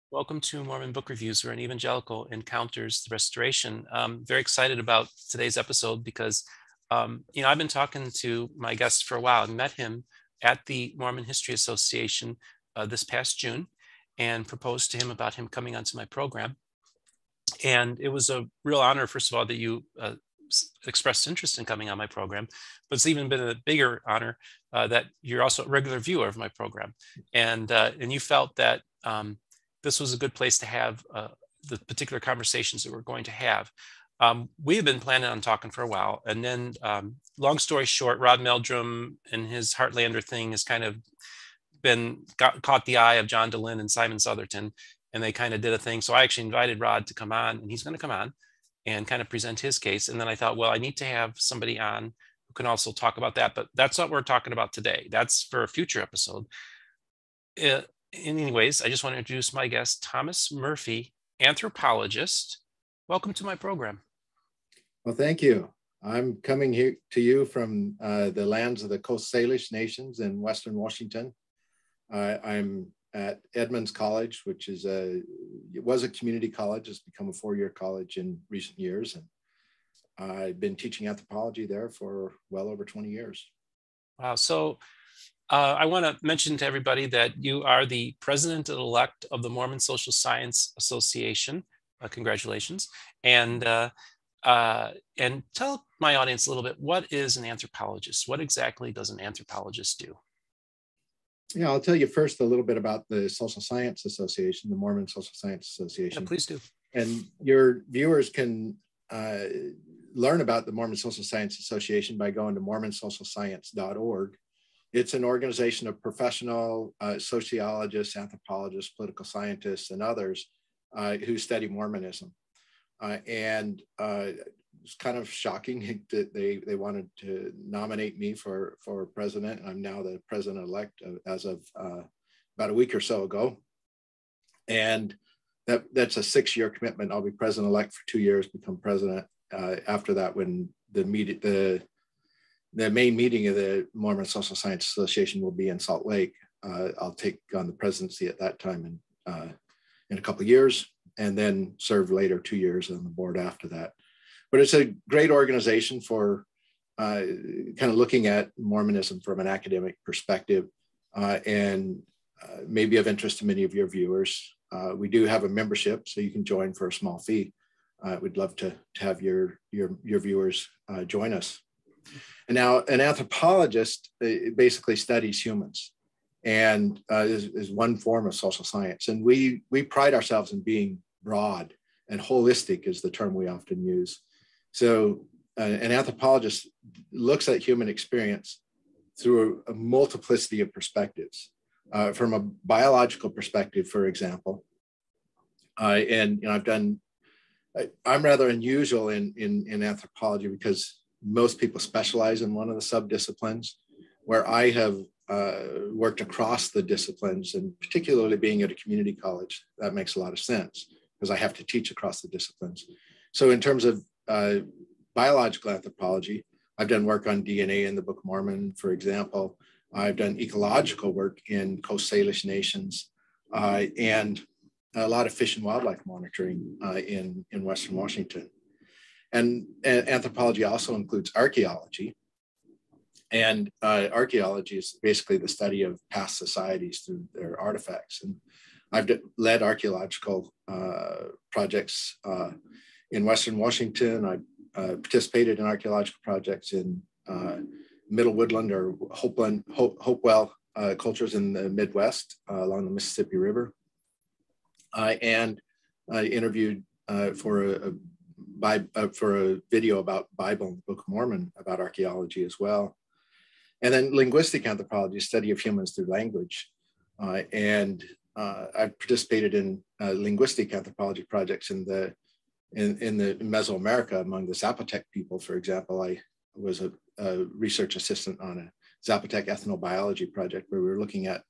Welcome to Mormon Book Reviews, where an evangelical encounters the restoration. I'm very excited about today's episode because, I've been talking to my guest for a while and met him at the Mormon History Association this past June and proposed to him about him coming onto my program. And it was a real honor, first of all, that you expressed interest in coming on my program, but it's even been a bigger honor that you're also a regular viewer of my program. And you felt that this was a good place to have the particular conversations that we're going to have. We have been planning on talking for a while. And then, long story short, Rod Meldrum and his Heartlander thing has kind of caught the eye of John Dehlin and Simon Southerton, and they kind of did a thing. So I actually invited Rod to come on, and he's going to come on and kind of present his case. And then I thought, well, I need to have somebody on who can also talk about that. But that's what we're talking about today. That's for a future episode. Anyways, I just want to introduce my guest, Thomas Murphy, anthropologist. Welcome to my program. Well, thank you. I'm coming here to you from the lands of the Coast Salish nations in Western Washington. I'm at Edmonds College, which is it was a community college. It's become a four-year college in recent years. And I've been teaching anthropology there for well over 20 years. Wow. So I want to mention to everybody that you are the president-elect of the Mormon Social Science Association. Congratulations. And tell my audience a little bit, what is an anthropologist? What exactly does an anthropologist do? Yeah, I'll tell you first a little bit about the Social Science Association, the Mormon Social Science Association. Yeah, please do. And your viewers can learn about the Mormon Social Science Association by going to mormonsocialscience.org. It's an organization of professional sociologists, anthropologists, political scientists, and others who study Mormonism. It's kind of shocking that they wanted to nominate me for president. I'm now the president-elect as of about a week or so ago. And that's a 6-year commitment. I'll be president-elect for 2 years, become president after that, when the main meeting of the Mormon Social Science Association will be in Salt Lake. I'll take on the presidency at that time in a couple of years, and then serve later 2 years on the board after that. But it's a great organization for kind of looking at Mormonism from an academic perspective, and maybe of interest to many of your viewers. We do have a membership, so you can join for a small fee. We'd love to have your viewers join us. And now, an anthropologist basically studies humans, and is one form of social science. And we pride ourselves in being broad, and holistic is the term we often use. So an anthropologist looks at human experience through a multiplicity of perspectives. From a biological perspective, for example, I'm rather unusual in anthropology because most people specialize in one of the subdisciplines, where I have worked across the disciplines, and particularly being at a community college, that makes a lot of sense because I have to teach across the disciplines. So in terms of biological anthropology, I've done work on DNA in the Book of Mormon, for example. I've done ecological work in Coast Salish nations, and a lot of fish and wildlife monitoring in Western Washington. And anthropology also includes archaeology. And archaeology is basically the study of past societies through their artifacts. And I've led archaeological projects in Western Washington. I participated in archaeological projects in Middle Woodland or Hopewell cultures in the Midwest along the Mississippi River. And I interviewed for a video about Bible and the Book of Mormon about archaeology as well. And then linguistic anthropology, study of humans through language. I participated in linguistic anthropology projects in the Mesoamerica among the Zapotec people. For example, I was a research assistant on a Zapotec ethnobiology project where we were looking at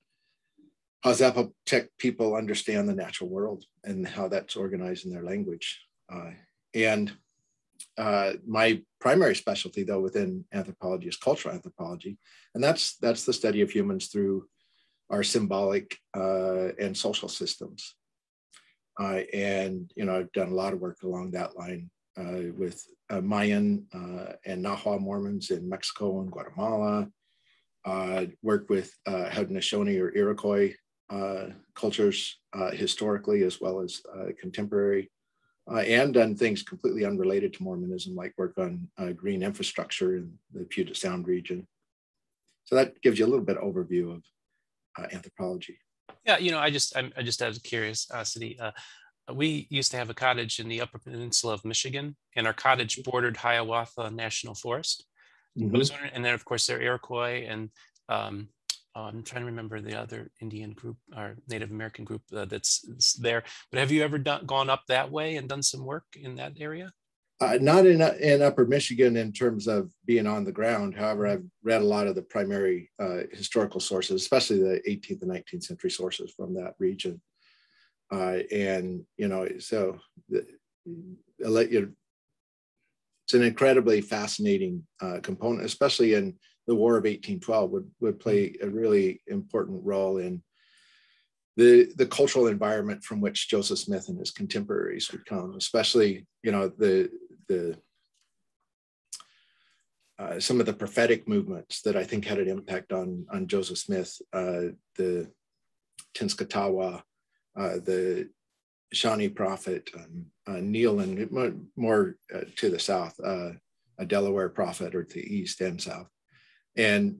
how Zapotec people understand the natural world and how that's organized in their language. My primary specialty, though, within anthropology is cultural anthropology, and that's the study of humans through our symbolic and social systems. And, I've done a lot of work along that line with Mayan and Nahua Mormons in Mexico and Guatemala. Worked with Haudenosaunee or Iroquois cultures historically as well as contemporary, and done things completely unrelated to Mormonism, like work on green infrastructure in the Puget Sound region. So that gives you a little bit of overview of anthropology. Yeah, I just out of curiosity, we used to have a cottage in the Upper Peninsula of Michigan, and our cottage bordered Hiawatha National Forest. I was wondering, and then of course there are Iroquois and I'm trying to remember the other Indian group or Native American group that's there. But have you ever gone up that way and done some work in that area? Not in Upper Michigan in terms of being on the ground. However, I've read a lot of the primary historical sources, especially the 18th and 19th century sources from that region. So I'll let you. It's an incredibly fascinating component, especially in the War of 1812 would play a really important role in the cultural environment from which Joseph Smith and his contemporaries would come, especially, some of the prophetic movements that I think had an impact on Joseph Smith, the Tenskwatawa, the Shawnee prophet, Neil, and more to the south, a Delaware prophet, or to the east and south. And,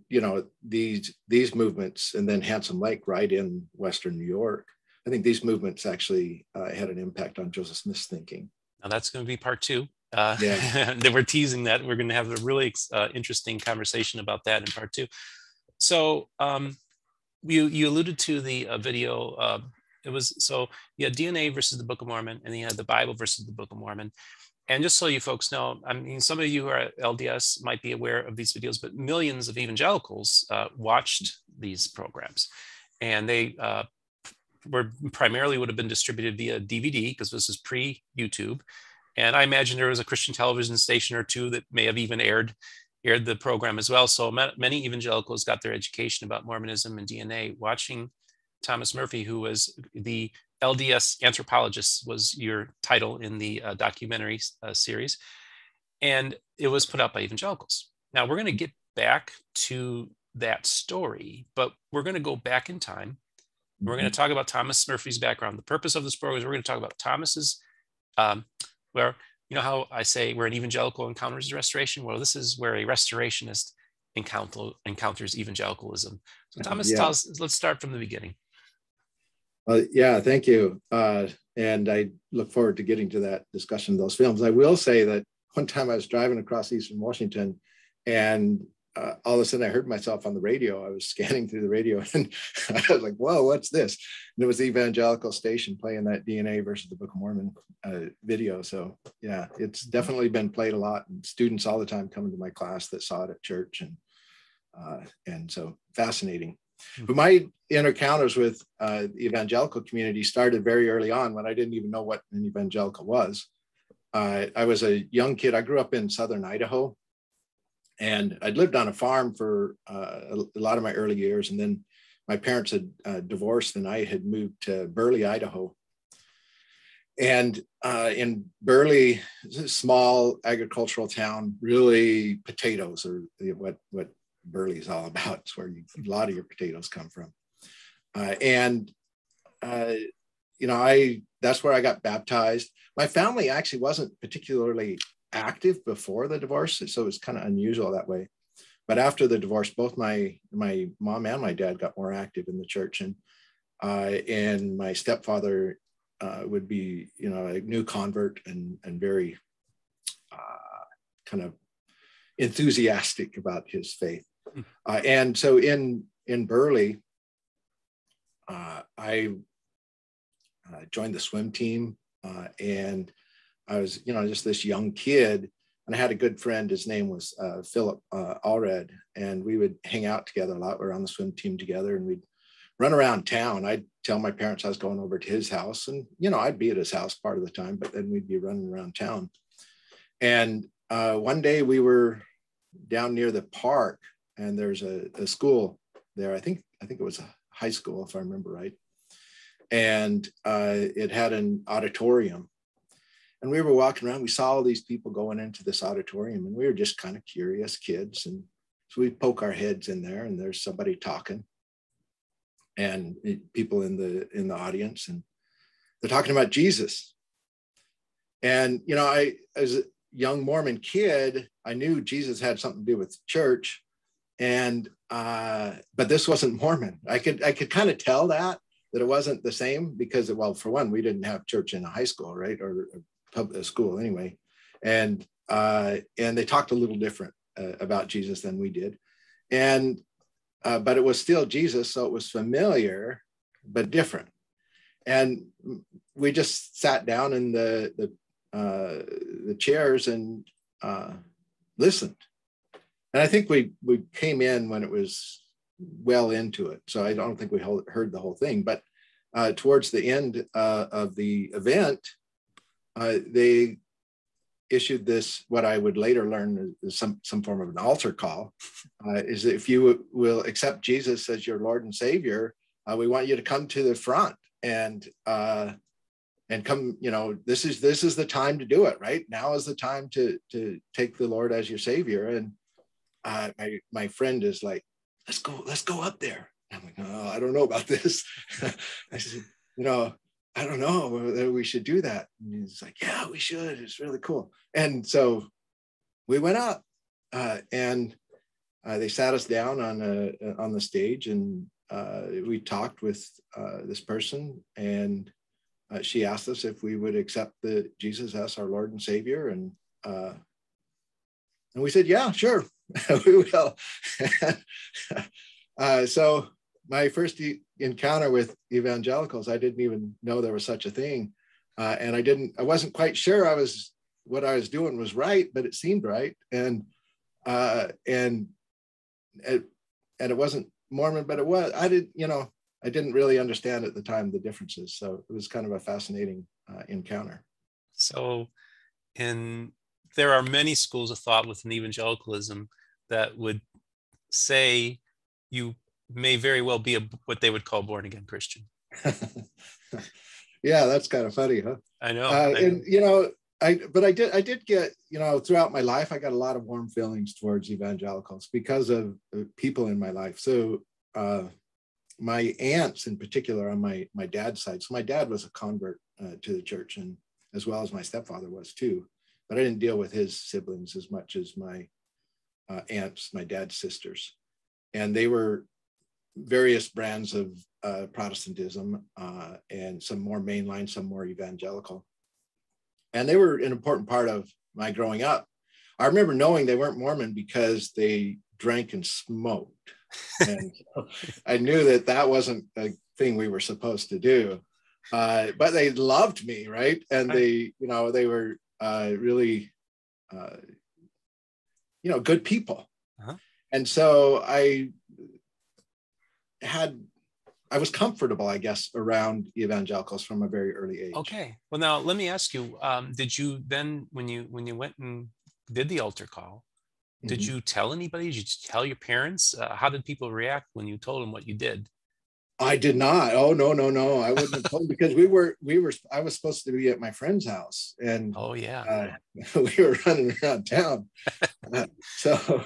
these movements, and then Handsome Lake right in Western New York, I think these movements actually had an impact on Joseph Smith's thinking. Now that's going to be part two. Yeah. They were teasing that. We're going to have a really interesting conversation about that in part two. So you alluded to the video. It was, so you had DNA versus the Book of Mormon, and you had the Bible versus the Book of Mormon. And just so you folks know, I mean, some of you who are at LDS might be aware of these videos, but millions of evangelicals watched these programs, and they were primarily would have been distributed via DVD, because this is pre-YouTube. And I imagine there was a Christian television station or two that may have even aired the program as well. So many evangelicals got their education about Mormonism and DNA watching Thomas Murphy, who was the LDS anthropologist, was your title in the documentary series. And it was put out by evangelicals. Now we're going to get back to that story, but we're going to go back in time. We're going to talk about Thomas Murphy's background. The purpose of this program is we're going to talk about Thomas's, where, how I say where an evangelical encounters restoration. Well, this is where a restorationist encounters evangelicalism. So Thomas, tell us, let's start from the beginning. Yeah, thank you. And I look forward to getting to that discussion of those films. I will say that one time I was driving across Eastern Washington, and all of a sudden I heard myself on the radio. I was scanning through the radio, and I was like, whoa, what's this? And it was the evangelical station playing that DNA versus the Book of Mormon video. So yeah, it's definitely been played a lot, and students all the time coming to my class that saw it at church. And so fascinating. But my encounters with the evangelical community started very early on, when I didn't even know what an evangelical was. I was a young kid. I grew up in southern Idaho, and I'd lived on a farm for a lot of my early years. And then my parents had divorced, and I had moved to Burley, Idaho. And in Burley, a small agricultural town, really potatoes are what Burley is all about. It's where a lot of your potatoes come from. That's where I got baptized. My family actually wasn't particularly active before the divorce, so it was kind of unusual that way. But after the divorce, both my mom and my dad got more active in the church, and my stepfather would be, a new convert and very kind of enthusiastic about his faith. And so in Burley, I joined the swim team, and I was, just this young kid, and I had a good friend. His name was Philip Allred, and we would hang out together a lot. We were on the swim team together, and we'd run around town. I'd tell my parents I was going over to his house, and, I'd be at his house part of the time, but then we'd be running around town. And one day we were down near the park, and there's a school there. I think it was a high school, if I remember right. And it had an auditorium. And we were walking around, we saw all these people going into this auditorium, and we were just kind of curious kids. And so we poke our heads in there, and there's somebody talking, and people in the audience, and they're talking about Jesus. And, you know, as a young Mormon kid, I knew Jesus had something to do with church. And, but this wasn't Mormon. I could kind of tell that it wasn't the same because, well, for one, we didn't have church in a high school, right? Or a school anyway. And they talked a little different about Jesus than we did. And, but it was still Jesus. So it was familiar, but different. And we just sat down in the chairs and listened. And I think we came in when it was well into it. So I don't think we heard the whole thing, but towards the end of the event, they issued this, what I would later learn is some form of an altar call, is that if you will accept Jesus as your Lord and Savior, we want you to come to the front and come, you know, this is the time to do it, right? Now is the time to take the Lord as your Savior. And my friend is like, let's go up there. I'm like, no, I don't know about this. I said, you know, I don't know whether we should do that. And he's like, yeah, we should. It's really cool. And so we went up, and they sat us down on the stage, and we talked with this person, and she asked us if we would accept Jesus as our Lord and Savior, and we said, yeah, sure, we will. So my first encounter with evangelicals, I didn't even know there was such a thing. And I wasn't quite sure what I was doing was right, but it seemed right. And it wasn't Mormon, but it was, I didn't really understand at the time the differences. So it was kind of a fascinating encounter. So there are many schools of thought within evangelicalism that would say you may very well be what they would call born again Christian. Yeah, that's kind of funny, huh? I know. And you know, I did get, you know, throughout my life, I got a lot of warm feelings towards evangelicals because of people in my life. So my aunts in particular on my dad's side. So my dad was a convert to the church, and as well as my stepfather was too. But I didn't deal with his siblings as much as my aunts, my dad's sisters. And they were various brands of Protestantism, and some more mainline, some more evangelical. And they were an important part of my growing up. I remember knowing they weren't Mormon because they drank and smoked. And I knew that wasn't a thing we were supposed to do. But they loved me, right? And they, you know, they were really, you know, good people. Uh-huh. And so I was comfortable, I guess, around evangelicals from a very early age. Okay. Well, now let me ask you, did you then, when you went and did the altar call, did you tell anybody? Did you tell your parents? How did people react when you told them what you did? I did not. Oh, no. I wouldn't have told, because I was supposed to be at my friend's house, and oh yeah, we were running around town. So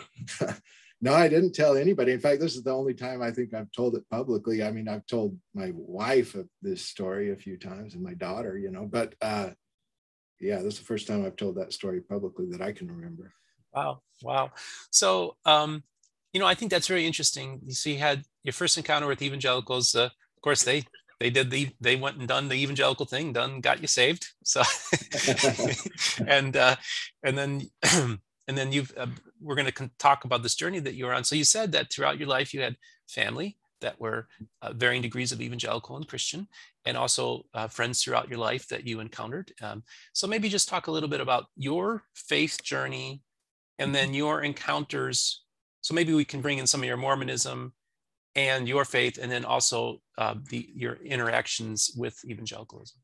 no, I didn't tell anybody. In fact, this is the only time I think I've told it publicly. I mean, I've told my wife of this story a few times, and my daughter, you know, but yeah, this is the first time I've told that story publicly that I can remember. Wow. So, you know, I think that's very interesting. You see, you had your first encounter with evangelicals. Of course, they went and done the evangelical thing, got you saved. So, and then we're going to talk about this journey that you were on. So you said that throughout your life, you had family that were varying degrees of evangelical and Christian, and also friends throughout your life that you encountered. So maybe just talk a little bit about your faith journey and then your encounters. So maybe we can bring in some of your Mormonism and your faith, and then also your interactions with evangelicalism.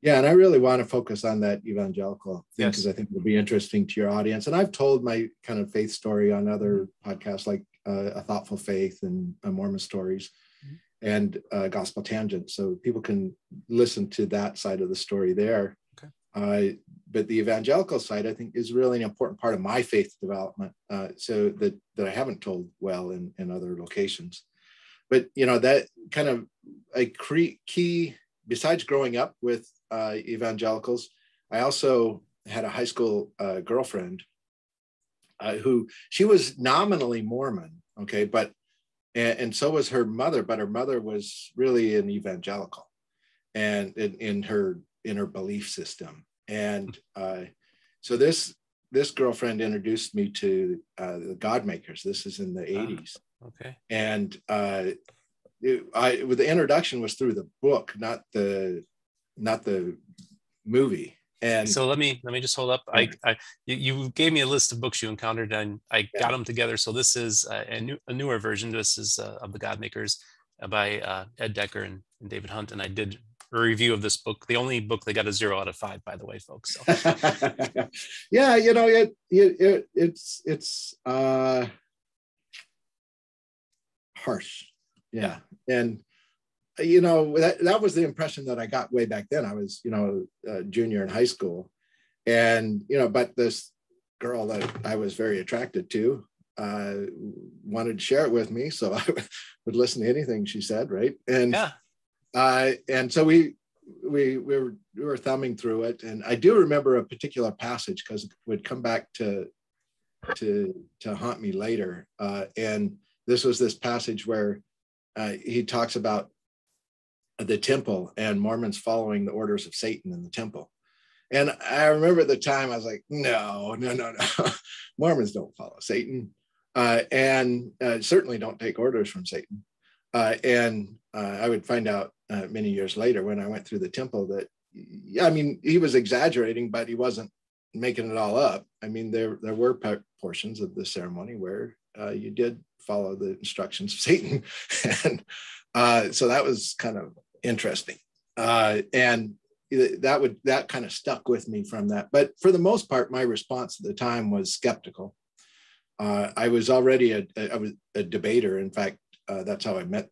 Yeah, and I really want to focus on that evangelical thing, because I think it'll be interesting to your audience. And I've told my kind of faith story on other podcasts, like A Thoughtful Faith and Mormon Stories. and Gospel Tangent. So people can listen to that side of the story there. Okay. But the evangelical side, I think, is really an important part of my faith development. So that I haven't told well in other locations. But, that kind of a key, besides growing up with evangelicals, I also had a high school girlfriend who, she was nominally Mormon, okay, but and so was her mother, but her mother was really an evangelical, and in her belief system. And so this girlfriend introduced me to the Godmakers. This is in the 80s. Okay. And with the introduction was through the book, not the movie. And so let me just hold up. You gave me a list of books you encountered, and I got them together. So this is a newer version. This is of the Godmakers by Ed Decker and David Hunt, and I did a review of this book. The only book they got a 0 out of 5, by the way, folks. So. Yeah, it's harsh. Yeah, and that was the impression that I got way back then. I was, junior in high school, and, but this girl that I was very attracted to wanted to share it with me. So I would listen to anything she said. Right. And, and so we were thumbing through it. And I do remember a particular passage because it would come back to haunt me later. And this was this passage where he talks about the temple and Mormons following the orders of Satan in the temple. And I remember at the time I was like, no. Mormons don't follow Satan, and certainly don't take orders from Satan. And I would find out many years later when I went through the temple that, he was exaggerating, but he wasn't making it all up. There were portions of the ceremony where you did follow the instructions of Satan. And so that was kind of interesting. And that kind of stuck with me from that. But for the most part, my response at the time was skeptical. I was already I was a debater. In fact, that's how I met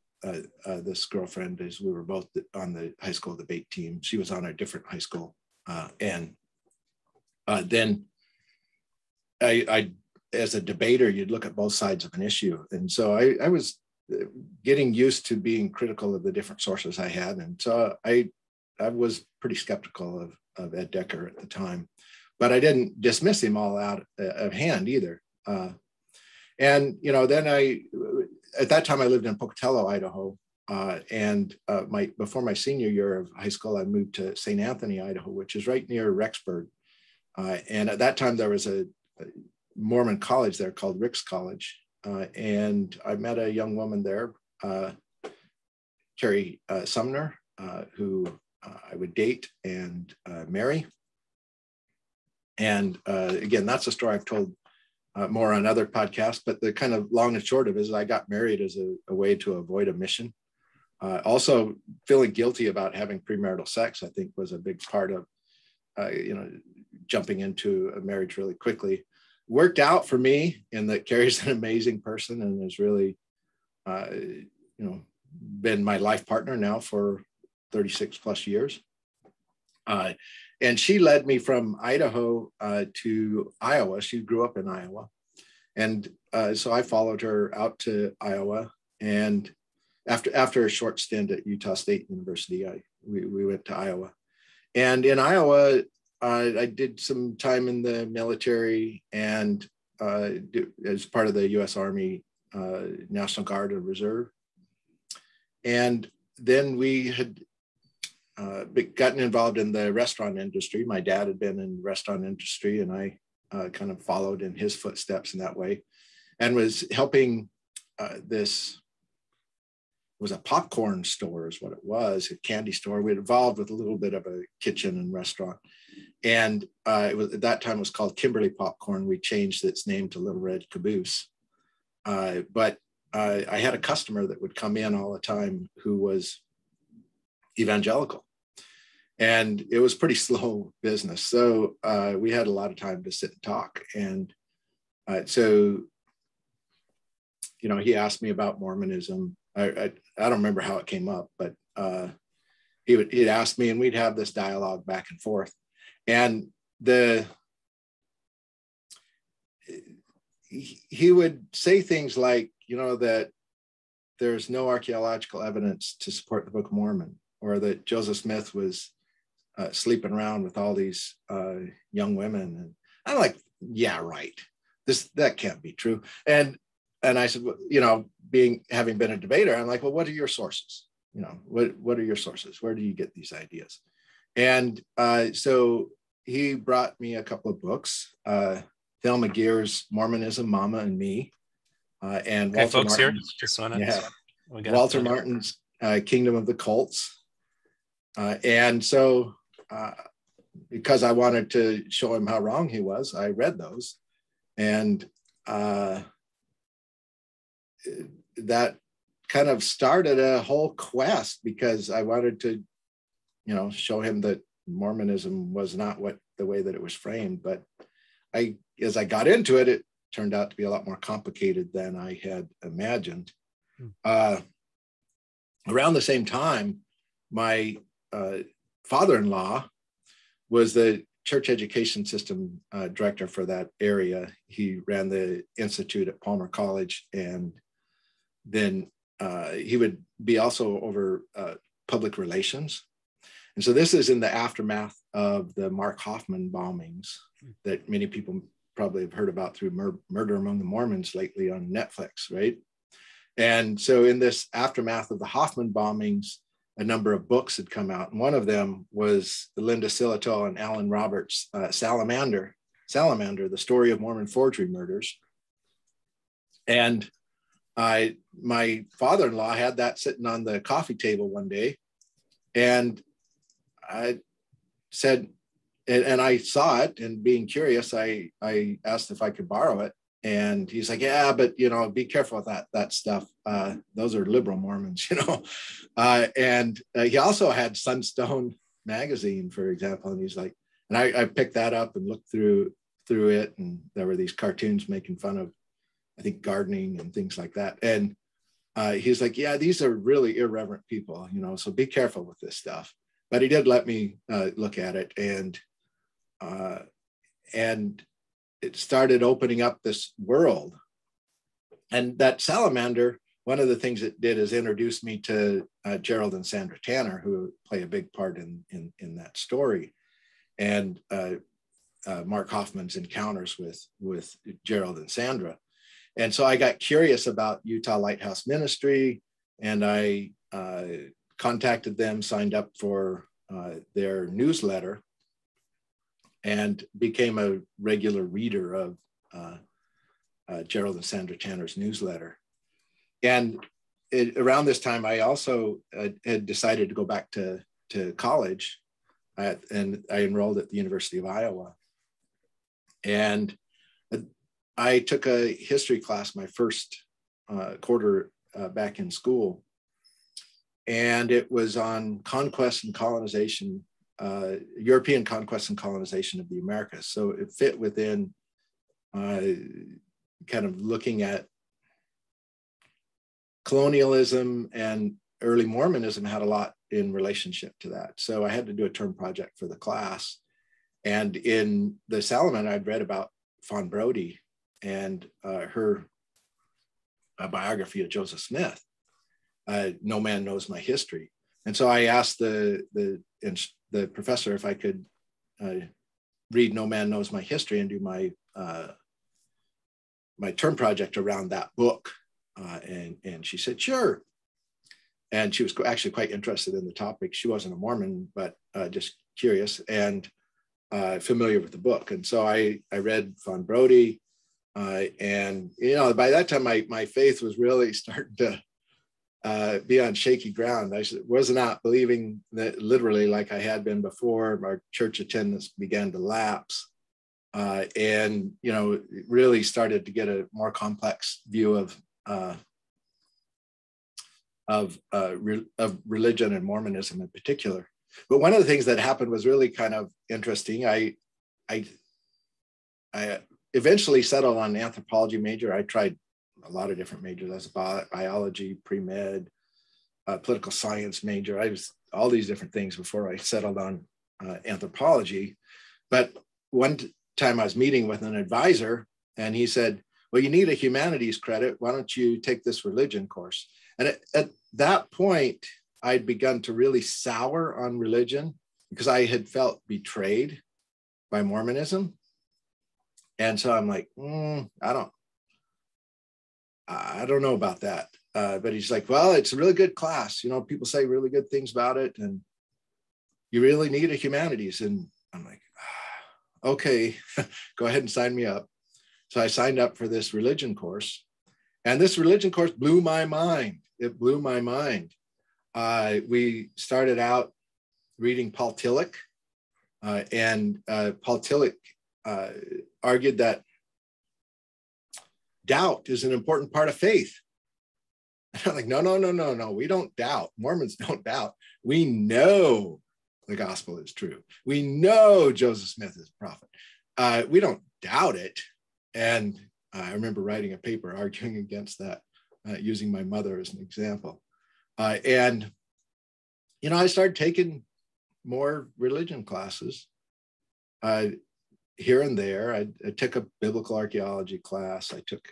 this girlfriend, is we were both on the high school debate team. She was on a different high school. And then I, as a debater, you'd look at both sides of an issue. And so I was getting used to being critical of the different sources I had. And so I was pretty skeptical of Ed Decker at the time, but I didn't dismiss him all out of hand either. And, then at that time I lived in Pocatello, Idaho. And before my senior year of high school, I moved to St. Anthony, Idaho, which is right near Rexburg. And at that time there was a Mormon college there called Ricks College. And I met a young woman there, Carrie Sumner, who I would date and marry. And again, that's a story I've told more on other podcasts, but the kind of long and short of it is I got married as a way to avoid a mission. Also, feeling guilty about having premarital sex, I think, was a big part of, jumping into a marriage really quickly. Worked out for me in that Carrie's an amazing person and has really, been my life partner now for 36 plus years. And she led me from Idaho to Iowa. She grew up in Iowa. And so I followed her out to Iowa. And after a short stint at Utah State University, we went to Iowa. And in Iowa, I did some time in the military and as part of the U.S. Army National Guard and Reserve. And then we had gotten involved in the restaurant industry. My dad had been in the restaurant industry, and I kind of followed in his footsteps in that way, and was helping this was a popcorn store is what it was, a candy store. We had involved with a little bit of a kitchen and restaurant. And it was, at that time it was called Kimberly Popcorn. We changed its name to Little Red Caboose. But I had a customer that would come in all the time who was evangelical. And it was pretty slow business. So we had a lot of time to sit and talk. And so, he asked me about Mormonism. I don't remember how it came up, but he'd ask me, and we'd have this dialogue back and forth. And he would say things like, that there's no archaeological evidence to support the Book of Mormon, or that Joseph Smith was sleeping around with all these young women. And I'm like, yeah, right. That can't be true. And I said, well, having been a debater, I'm like, well, what are your sources? What are your sources? Where do you get these ideas? And so he brought me a couple of books, Thelma Geer's Mormonism, Mama and Me, and okay, Walter folks, Martin's, here, just want Walter Martin's Kingdom of the Cults. And so because I wanted to show him how wrong he was, I read those. And that kind of started a whole quest, because I wanted to, show him that Mormonism was not the way that it was framed. But as I got into it, it turned out to be a lot more complicated than I had imagined. Around the same time, my father-in-law was the church education system director for that area. He ran the institute at Palmer College, and then he would be also over public relations. And so this is in the aftermath of the Mark Hoffman bombings that many people probably have heard about through Murder Among the Mormons lately on Netflix, right? And so in this aftermath of the Hoffman bombings, a number of books had come out. And one of them was Linda Sillitoe and Alan Roberts' Salamander, The Story of Mormon Forgery Murders. And my father-in-law had that sitting on the coffee table one day. And I said, and I saw it, and being curious, I asked if I could borrow it. And he's like, yeah, but, be careful with that stuff. Those are liberal Mormons, and he also had Sunstone magazine, for example. And he's like, and I picked that up and looked through it. And there were these cartoons making fun of, I think, gardening and things like that. And he's like, yeah, these are really irreverent people, so be careful with this stuff. But he did let me look at it. And it started opening up this world. And that Salamander, one of the things it did is introduce me to Gerald and Sandra Tanner, who play a big part in that story, and Mark Hoffman's encounters with Gerald and Sandra. And so I got curious about Utah Lighthouse Ministry, and I contacted them, signed up for their newsletter, and became a regular reader of Gerald and Sandra Tanner's newsletter. And around this time, I also had decided to go back to college, and I enrolled at the University of Iowa. And I took a history class my first quarter back in school, and it was on conquest and colonization, European conquest and colonization of the Americas. So it fit within kind of looking at colonialism, and early Mormonism had a lot in relationship to that. So I had to do a term project for the class. And in the Salamander, I'd read about Fawn Brodie and her biography of Joseph Smith, No Man Knows My History. And so I asked the professor if I could read No Man Knows My History and do my my term project around that book. And she said, sure. And she was actually quite interested in the topic. She wasn't a Mormon, but just curious and familiar with the book. And so I read Fawn Brodie. And, by that time, my faith was really starting to be on shaky ground. I was not believing that literally like I had been before. Our church attendance began to lapse. And, really started to get a more complex view of religion and Mormonism in particular. But one of the things that happened was really kind of interesting. I eventually settled on an anthropology major. I tried a lot of different majors. I was biology, pre-med, political science major. I was all these different things before I settled on anthropology. But one time I was meeting with an advisor, and he said, well, you need a humanities credit. Why don't you take this religion course? And at that point, I'd begun to really sour on religion because I had felt betrayed by Mormonism. And so I'm like, I don't know about that. But he's like, well, it's a really good class. You know, people say really good things about it, and you really need a humanities. And I'm like, okay, go ahead and sign me up. So I signed up for this religion course, and this religion course blew my mind. It blew my mind. We started out reading Paul Tillich, and Paul Tillich argued that doubt is an important part of faith. And I'm like, no, we don't doubt. Mormons don't doubt. We know the gospel is true. We know Joseph Smith is a prophet. We don't doubt it. And I remember writing a paper arguing against that, using my mother as an example. And, you know, I started taking more religion classes here and there. I took a biblical archaeology class. I took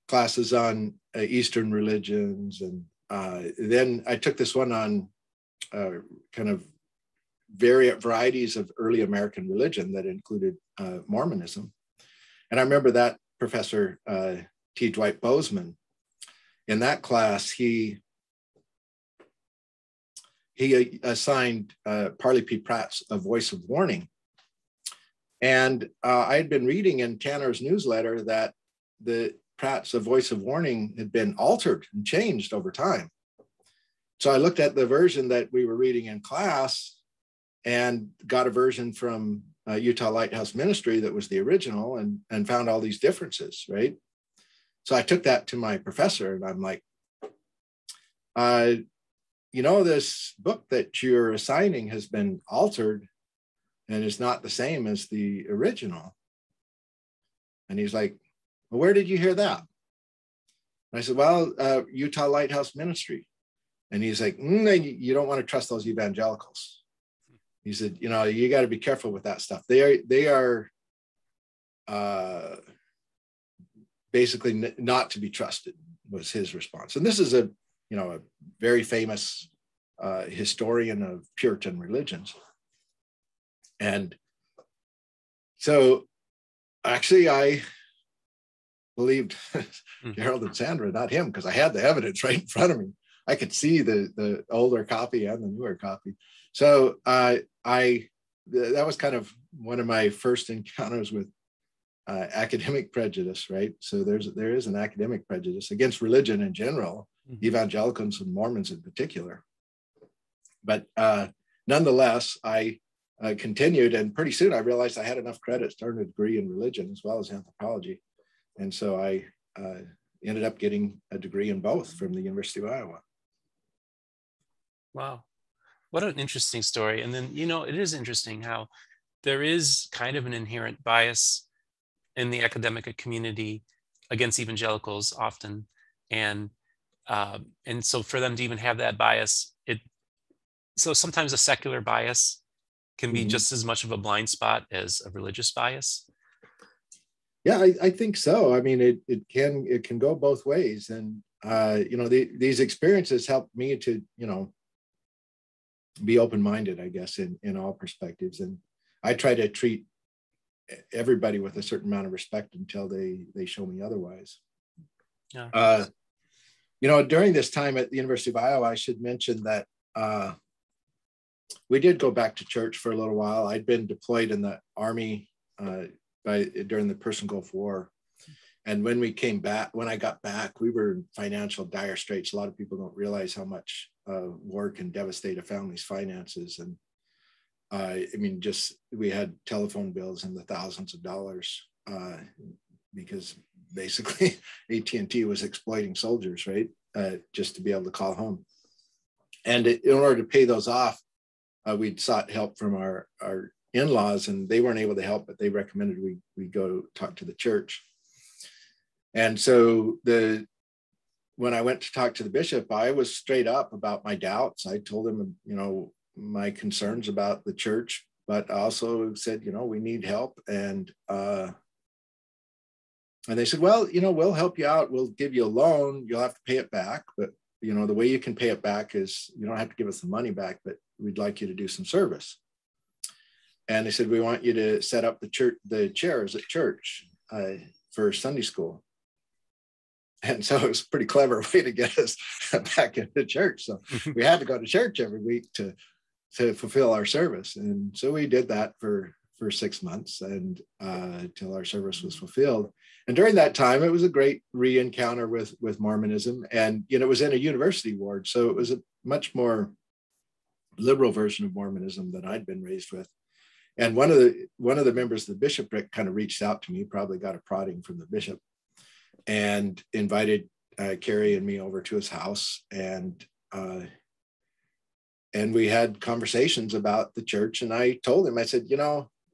classes on Eastern religions. And then I took this one on kind of varieties of early American religion that included Mormonism. And I remember that Professor T. Dwight Bozeman, in that class, he assigned Parley P. Pratt's A Voice of Warning. And I had been reading in Tanner's newsletter that the Pratt's A Voice of Warning had been altered and changed over time. So I looked at the version that we were reading in class and got a version from Utah Lighthouse Ministry that was the original, and found all these differences, right? So I took that to my professor, and I'm like, you know, this book that you're assigning has been altered and is not the same as the original. And he's like, well, where did you hear that? And I said, well, Utah Lighthouse Ministry. And he's like, you don't want to trust those evangelicals. He said, you know, you got to be careful with that stuff. They are basically not to be trusted, was his response. And this is a very famous historian of Puritan religions. And so actually I believed Gerald and Sandra, not him, because I had the evidence right in front of me. I could see the older copy and the newer copy. So that was kind of one of my first encounters with academic prejudice, right? So there is an academic prejudice against religion in general, evangelicals and Mormons in particular. But nonetheless, I continued, and pretty soon I realized I had enough credits to earn a degree in religion as well as anthropology. And so I ended up getting a degree in both from the University of Iowa. Wow. What an interesting story. And then, you know, it is interesting how there is kind of an inherent bias in the academic community against evangelicals often. And so for them to even have that bias, so sometimes a secular bias can be just as much of a blind spot as a religious bias. Yeah, I think so. I mean, it can go both ways. And, these experiences helped me to, be open-minded, I guess, in all perspectives. And I try to treat everybody with a certain amount of respect until they show me otherwise. Yeah. During this time at the University of Iowa, I should mention that we did go back to church for a little while. I'd been deployed in the Army during the Persian Gulf War. And when I got back, we were in financial dire straits. A lot of people don't realize how much war can devastate a family's finances. And we had telephone bills in the thousands of dollars because basically AT&T was exploiting soldiers, right? Just to be able to call home. And in order to pay those off, we'd sought help from our in-laws, and they weren't able to help, but they recommended we go talk to the church. And so when I went to talk to the bishop, I was straight up about my doubts. I told him, my concerns about the church, but I also said, we need help. And they said, well, we'll help you out. We'll give you a loan. You'll have to pay it back. But, the way you can pay it back is you don't have to give us the money back, but we'd like you to do some service. And they said, we want you to set up the chairs at church for Sunday school. And so it was a pretty clever way to get us back into church. So we had to go to church every week to fulfill our service. And so we did that for 6 months and till our service was fulfilled. And during that time, it was a great re-encounter with Mormonism. And, it was in a university ward. So it was a much more liberal version of Mormonism that I'd been raised with. And one of the members of the bishopric kind of reached out to me, probably got a prodding from the bishop, and invited Carrie and me over to his house. And we had conversations about the church. And I told him, I said,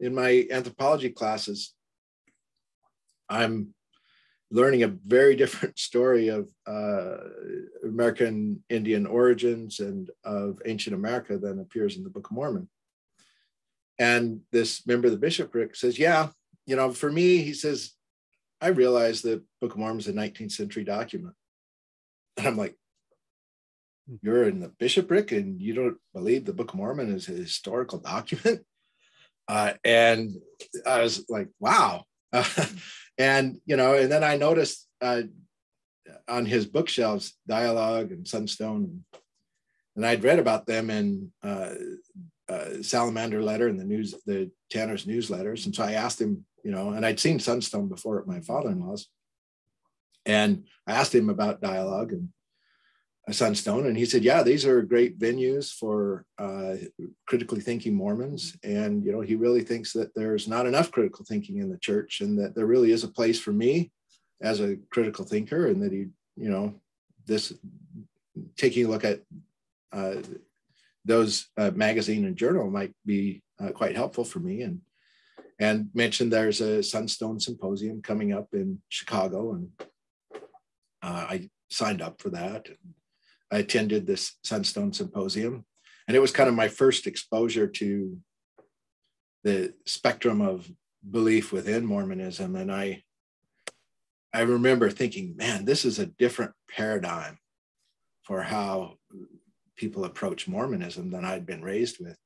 in my anthropology classes, I'm learning a very different story of American Indian origins and of ancient America than appears in the Book of Mormon. And this member of the bishopric says, yeah, for me, he says, I realize the Book of Mormon is a 19th century document. And I'm like, you're in the bishopric and you don't believe the Book of Mormon is a historical document? And I was like, wow. And then I noticed on his bookshelves, Dialogue and Sunstone, and I'd read about them in Salamander Letter and the Tanner's newsletters. And so I asked him, and I'd seen Sunstone before at my father-in-law's, and I asked him about Dialogue and Sunstone, and he said, yeah, these are great venues for critically thinking Mormons. And, he really thinks that there's not enough critical thinking in the church, and that there really is a place for me as a critical thinker, and that he, this taking a look at those magazine and journal might be quite helpful for me. And mentioned there's a Sunstone Symposium coming up in Chicago, and I signed up for that. I attended this Sunstone Symposium, and it was kind of my first exposure to the spectrum of belief within Mormonism. And I remember thinking, man, this is a different paradigm for how people approach Mormonism than I'd been raised with.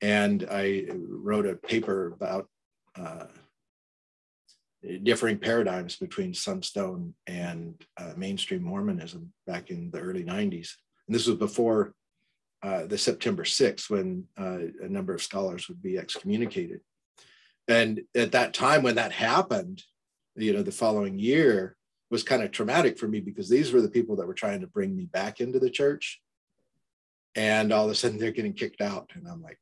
And I wrote a paper about differing paradigms between Sunstone and mainstream Mormonism back in the early 90s. And this was before the September 6th, when a number of scholars would be excommunicated. And at that time, when that happened, the following year was kind of traumatic for me, because these were the people that were trying to bring me back into the church. And all of a sudden they're getting kicked out. And I'm like,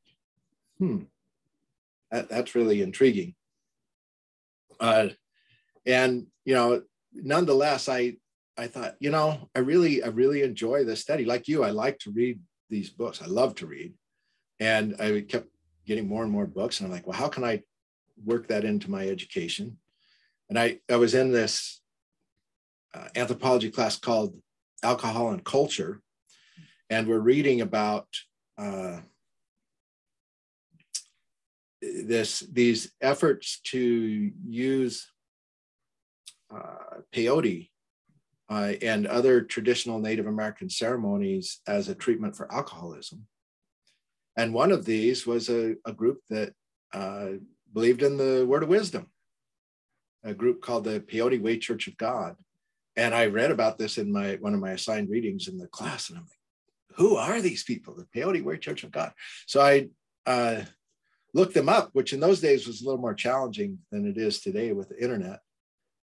that's really intriguing. And, nonetheless, I thought, I really enjoy this study. Like you, I like to read these books. I love to read. And I kept getting more and more books. And I'm like, well, how can I work that into my education? And I was in this anthropology class called Alcohol and Culture. And we're reading about these efforts to use peyote and other traditional Native American ceremonies as a treatment for alcoholism. And one of these was a group that believed in the word of wisdom, a group called the Peyote Way Church of God. And I read about this in one of my assigned readings in the class, and I'm like, who are these people, the Peyote Way Church of God? So I looked them up, which in those days was a little more challenging than it is today with the internet.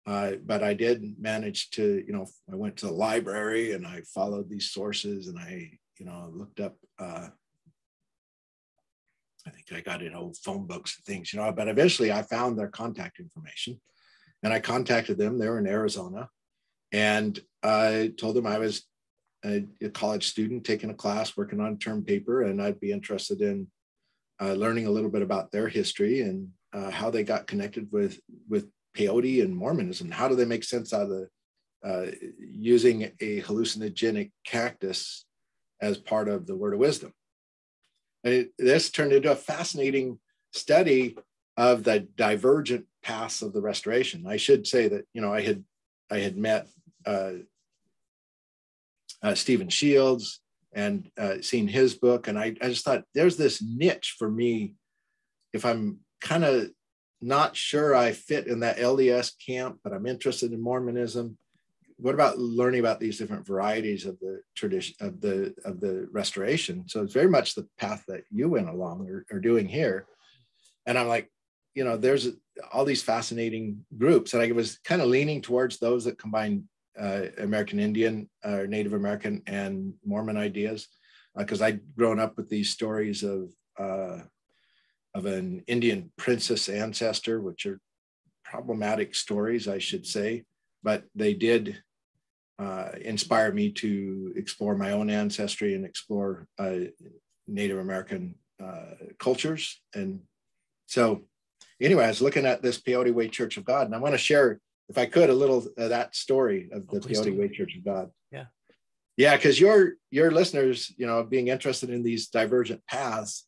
But I did manage to, I went to the library and I followed these sources, and I, looked up, I think I got in old phone books and things, but eventually I found their contact information, and I contacted them. They were in Arizona, and I told them I was a college student taking a class, working on a term paper, and I'd be interested in learning a little bit about their history and how they got connected with peyote and Mormonism? How do they make sense out of the using a hallucinogenic cactus as part of the word of wisdom? And this turned into a fascinating study of the divergent paths of the Restoration. I should say that, you know, I had met Stephen Shields and seen his book, and I just thought there's this niche for me. If I'm kind of not sure I fit in that LDS camp, but I'm interested in Mormonism, what about learning about these different varieties of the tradition of the Restoration? So it's very much the path that you went along or doing here. And I'm like, you know, there's all these fascinating groups, and I was kind of leaning towards those that combine American Indian or Native American and Mormon ideas, because I'd grown up with these stories of an Indian princess ancestor, which are problematic stories, I should say, but they did inspire me to explore my own ancestry and explore Native American cultures. And so anyway, I was looking at this Peyote Way Church of God, and I want to share, if I could, a little of that story of the Peyote Way Church of God. Yeah. Yeah, because your listeners, you know, being interested in these divergent paths,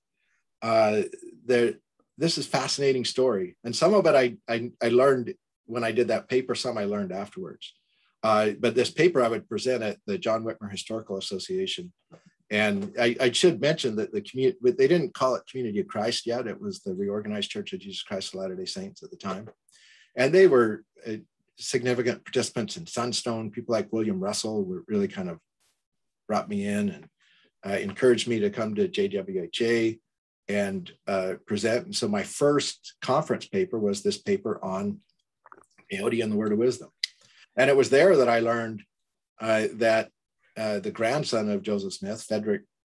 this is fascinating story. And some of it I learned when I did that paper, some I learned afterwards. But this paper I would present at the John Whitmer Historical Association. And I should mention that the community, they didn't call it Community of Christ yet. It was the Reorganized Church of Jesus Christ of Latter-day Saints at the time. And they were significant participants in Sunstone. People like William Russell were really kind of brought me in and encouraged me to come to JWHA and present. And so my first conference paper was this paper on peyote and the word of wisdom. And it was there that I learned that the grandson of Joseph Smith,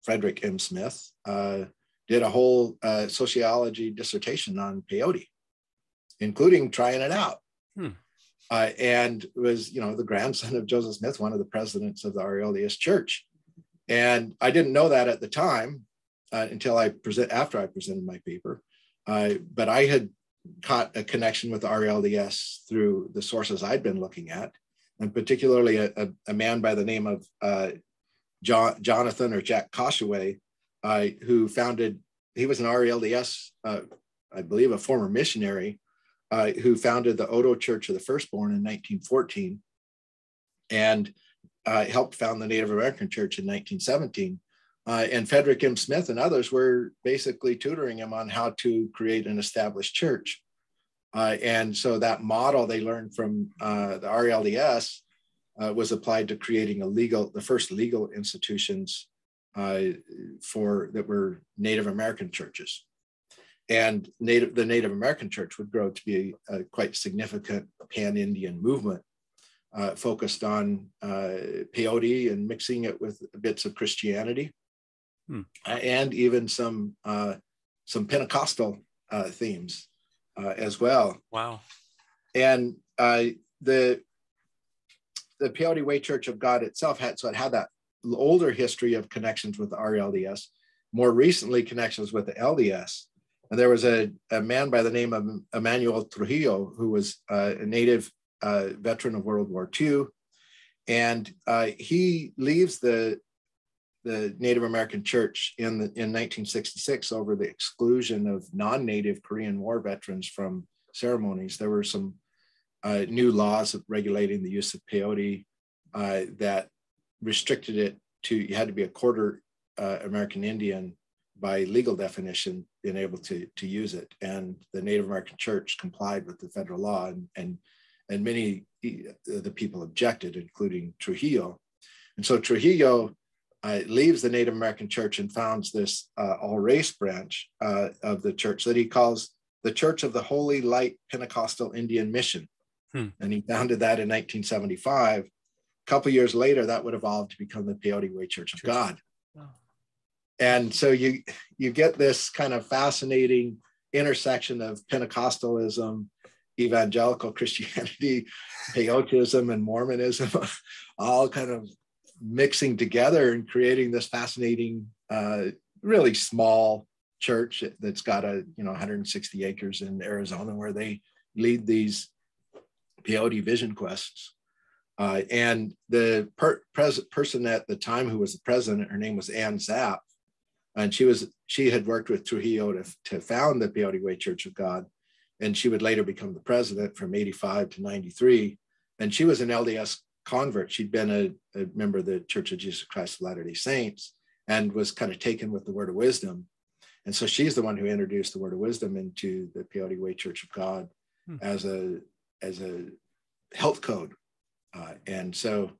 Frederick M. Smith, did a whole sociology dissertation on peyote, including trying it out. And was, you know, the grandson of Joseph Smith, one of the presidents of the RLDS Church. And I didn't know that at the time until after I presented my paper. But I had caught a connection with the RLDS through the sources I'd been looking at, and particularly a man by the name of Jonathan or Jack Koshaway, who he was an RLDS, I believe a former missionary, who founded the Odo Church of the Firstborn in 1914 and helped found the Native American Church in 1917. And Frederick M. Smith and others were basically tutoring him on how to create an established church. And so that model they learned from the RLDS was applied to creating the first legal institutions that were Native American churches. And the Native American Church would grow to be a quite significant pan-Indian movement focused on peyote and mixing it with bits of Christianity and even some Pentecostal themes as well. Wow. And the Peyote Way Church of God itself had that older history of connections with the RLDS, more recently connections with the LDS. And there was a man by the name of Emmanuel Trujillo, who was a native veteran of World War II. And he leaves the Native American Church in 1966 over the exclusion of non-Native Korean War veterans from ceremonies. There were some new laws regulating the use of peyote that restricted it to, you had to be a quarter American Indian by legal definition being able to use it. And the Native American Church complied with the federal law, and many of the people objected, including Trujillo. And so Trujillo leaves the Native American Church and founds this all-race branch of the church that he calls the Church of the Holy Light Pentecostal Indian Mission. And he founded that in 1975. A couple years later, that would evolve to become the Peyote Way Church of God. Wow. And so you get this kind of fascinating intersection of Pentecostalism, evangelical Christianity, peyotism, and Mormonism, all kind of mixing together and creating this fascinating, really small church that's got 160 acres in Arizona, where they lead these peyote vision quests. And the person at the time who was the president, her name was Ann Zapp, and she had worked with Trujillo to found the Peyote Way Church of God, and she would later become the president from 85 to 93. And she was an LDS convert. She'd been a member of the Church of Jesus Christ of Latter-day Saints and was kind of taken with the word of wisdom. And so she's the one who introduced the word of wisdom into the Peyote Way Church of God as a health code. And so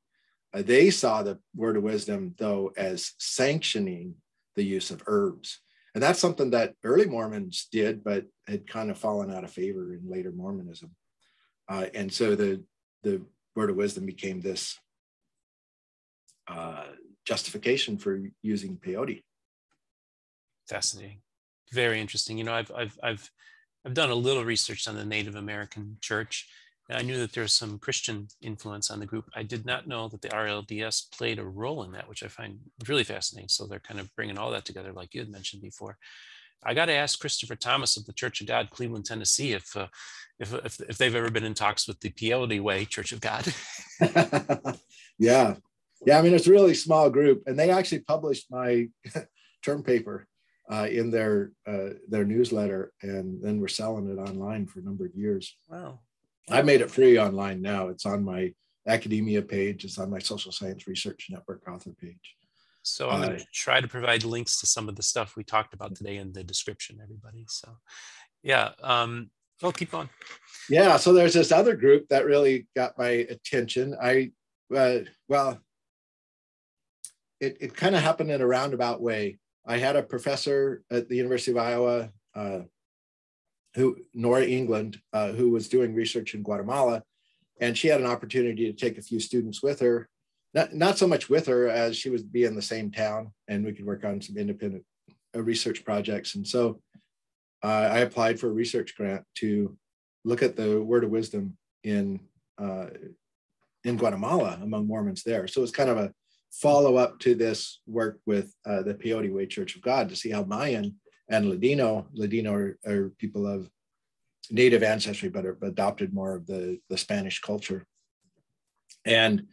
they saw the word of wisdom, though, as sanctioning the use of herbs. And that's something that early Mormons did, but had kind of fallen out of favor in later Mormonism. And so the word of wisdom became this justification for using peyote. Fascinating, very interesting. You know, I've done a little research on the Native American Church, and I knew that there's some Christian influence on the group. I did not know that the RLDS played a role in that, which I find really fascinating. So they're kind of bringing all that together, like you had mentioned before. I got to ask Christopher Thomas of the Church of God, Cleveland, Tennessee, if they've ever been in talks with the Peyote Way Church of God. Yeah. I mean, it's a really small group, and they actually published my term paper in their newsletter, and then we're selling it online for a number of years. Wow. I made it free online now. It's on my academia page. It's on my Social Science Research Network author page. So I'm going to try to provide links to some of the stuff we talked about today in the description, everybody. So yeah, well, keep on. Yeah, so there's this other group that really got my attention. It kind of happened in a roundabout way. I had a professor at the University of Iowa, Nora England, who was doing research in Guatemala, and she had an opportunity to take a few students with her. Not so much with her as she would be in the same town, and we could work on some independent research projects. And so I applied for a research grant to look at the word of wisdom in Guatemala among Mormons there. So it's kind of a follow-up to this work with the Peyote Way Church of God to see how Mayan and Ladino are people of native ancestry, but have adopted more of the Spanish culture, and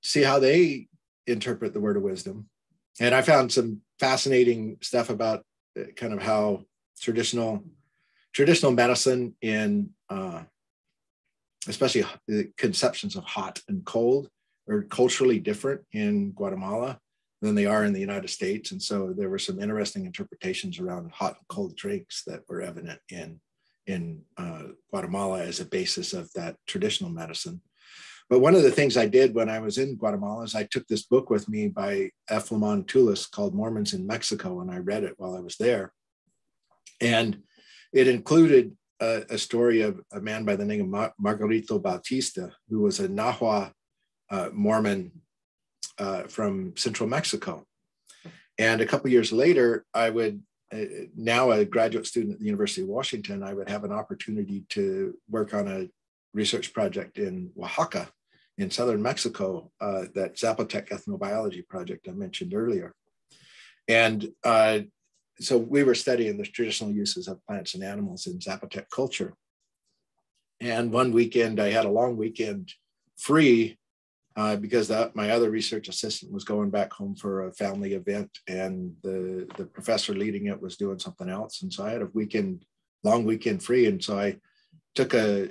see how they interpret the word of wisdom. And I found some fascinating stuff about kind of how traditional medicine in especially the conceptions of hot and cold are culturally different in Guatemala than they are in the United States. And so there were some interesting interpretations around hot and cold drinks that were evident in Guatemala as a basis of that traditional medicine. But one of the things I did when I was in Guatemala is I took this book with me by F. Lamon Tulis called Mormons in Mexico, and I read it while I was there. And it included a story of a man by the name of Margarito Bautista, who was a Nahua Mormon from central Mexico. And a couple of years later, I would, now a graduate student at the University of Washington, I would have an opportunity to work on a research project in Oaxaca, in southern Mexico, that Zapotec ethnobiology project I mentioned earlier. And so we were studying the traditional uses of plants and animals in Zapotec culture. And one weekend, I had a long weekend free because my other research assistant was going back home for a family event, and the professor leading it was doing something else. And so I had a long weekend free. And so I took a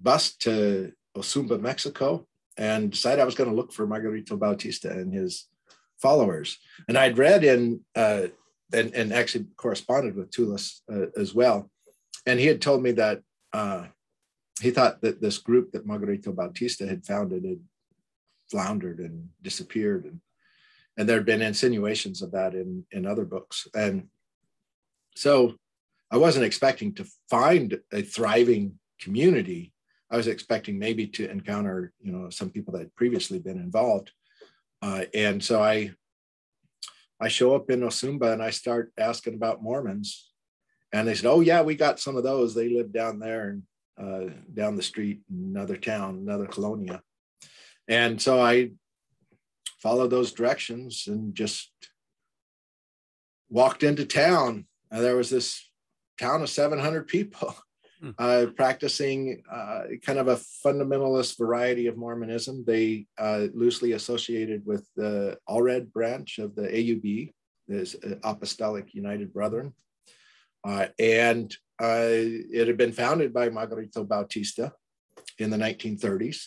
bus to Osumba, Mexico, and decided I was going to look for Margarito Bautista and his followers. And I'd read and actually corresponded with Tulis as well. And he had told me that he thought that this group that Margarito Bautista had founded had floundered and disappeared. And there had been insinuations of that in other books. And so I wasn't expecting to find a thriving community. I was expecting maybe to encounter, some people that had previously been involved. And so I show up in Osumba and I start asking about Mormons. And they said, oh yeah, we got some of those. They live down there and down the street in another town, another colonia. And so I followed those directions and just walked into town. And there was this town of 700 people. practicing kind of a fundamentalist variety of Mormonism. They loosely associated with the Allred branch of the AUB, the Apostolic United Brethren. And it had been founded by Margarito Bautista in the 1930s.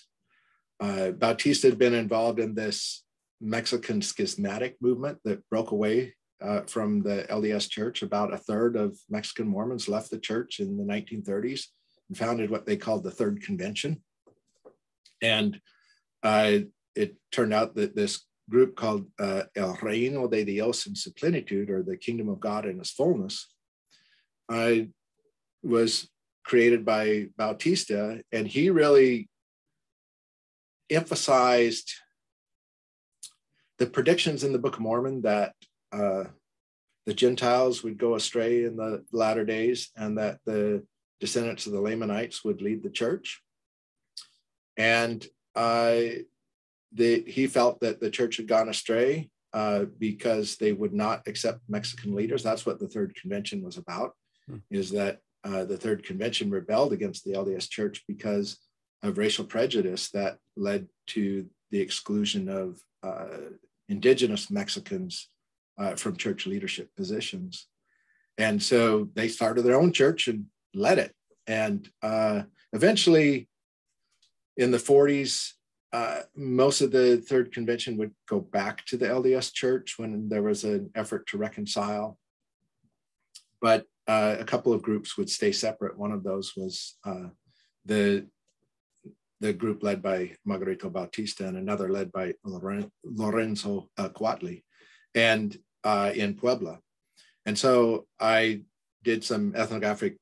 Bautista had been involved in this Mexican schismatic movement that broke away from the LDS Church. About a third of Mexican Mormons left the church in the 1930s and founded what they called the Third Convention. And it turned out that this group called El Reino de Dios en su plenitud, or the Kingdom of God in its fullness, was created by Bautista, and he really emphasized the predictions in the Book of Mormon that the Gentiles would go astray in the latter days, and that the descendants of the Lamanites would lead the church. And he felt that the church had gone astray because they would not accept Mexican leaders. That's what the Third Convention was about, is that the Third Convention rebelled against the LDS Church because of racial prejudice that led to the exclusion of indigenous Mexicans from church leadership positions. And so they started their own church and led it. And eventually in the 40s, most of the Third Convention would go back to the LDS Church when there was an effort to reconcile. But a couple of groups would stay separate. One of those was the group led by Margarito Bautista, and another led by Lorenzo Cuautli, and in Puebla. And so I did some ethnographic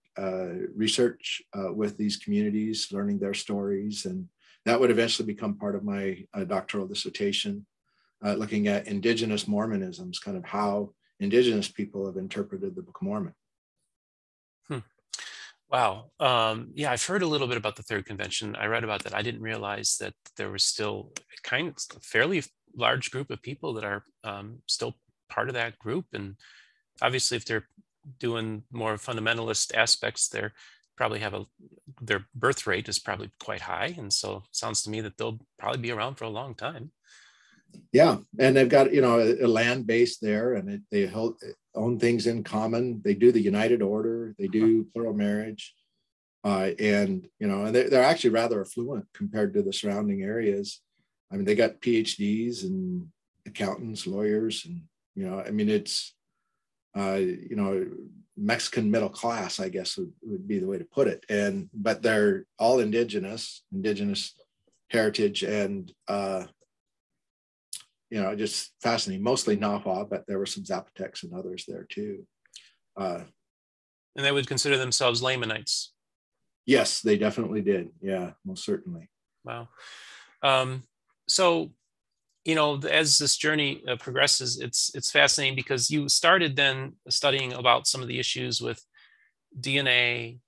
research with these communities, learning their stories, and that would eventually become part of my doctoral dissertation, looking at indigenous Mormonisms, kind of how indigenous people have interpreted the Book of Mormon. Wow. Yeah, I've heard a little bit about the Third Convention. I read about that. I didn't realize that there was still kind of a fairly large group of people that are still part of that group. And obviously, if they're doing more fundamentalist aspects, they probably have their birth rate is probably quite high. And so it sounds to me that they'll probably be around for a long time. Yeah, and they've got, a land base there, and they own things in common. They do the United Order, they do plural marriage, and they're actually rather affluent compared to the surrounding areas. I mean, they got PhDs and accountants, lawyers, and it's Mexican middle class, I guess would be the way to put it. But they're all indigenous heritage, and just fascinating, mostly Nahua, but there were some Zapotecs and others there too. And they would consider themselves Lamanites. Yes, they definitely did. Yeah, most certainly. Wow. So, as this journey progresses, it's fascinating because you started then studying about some of the issues with DNA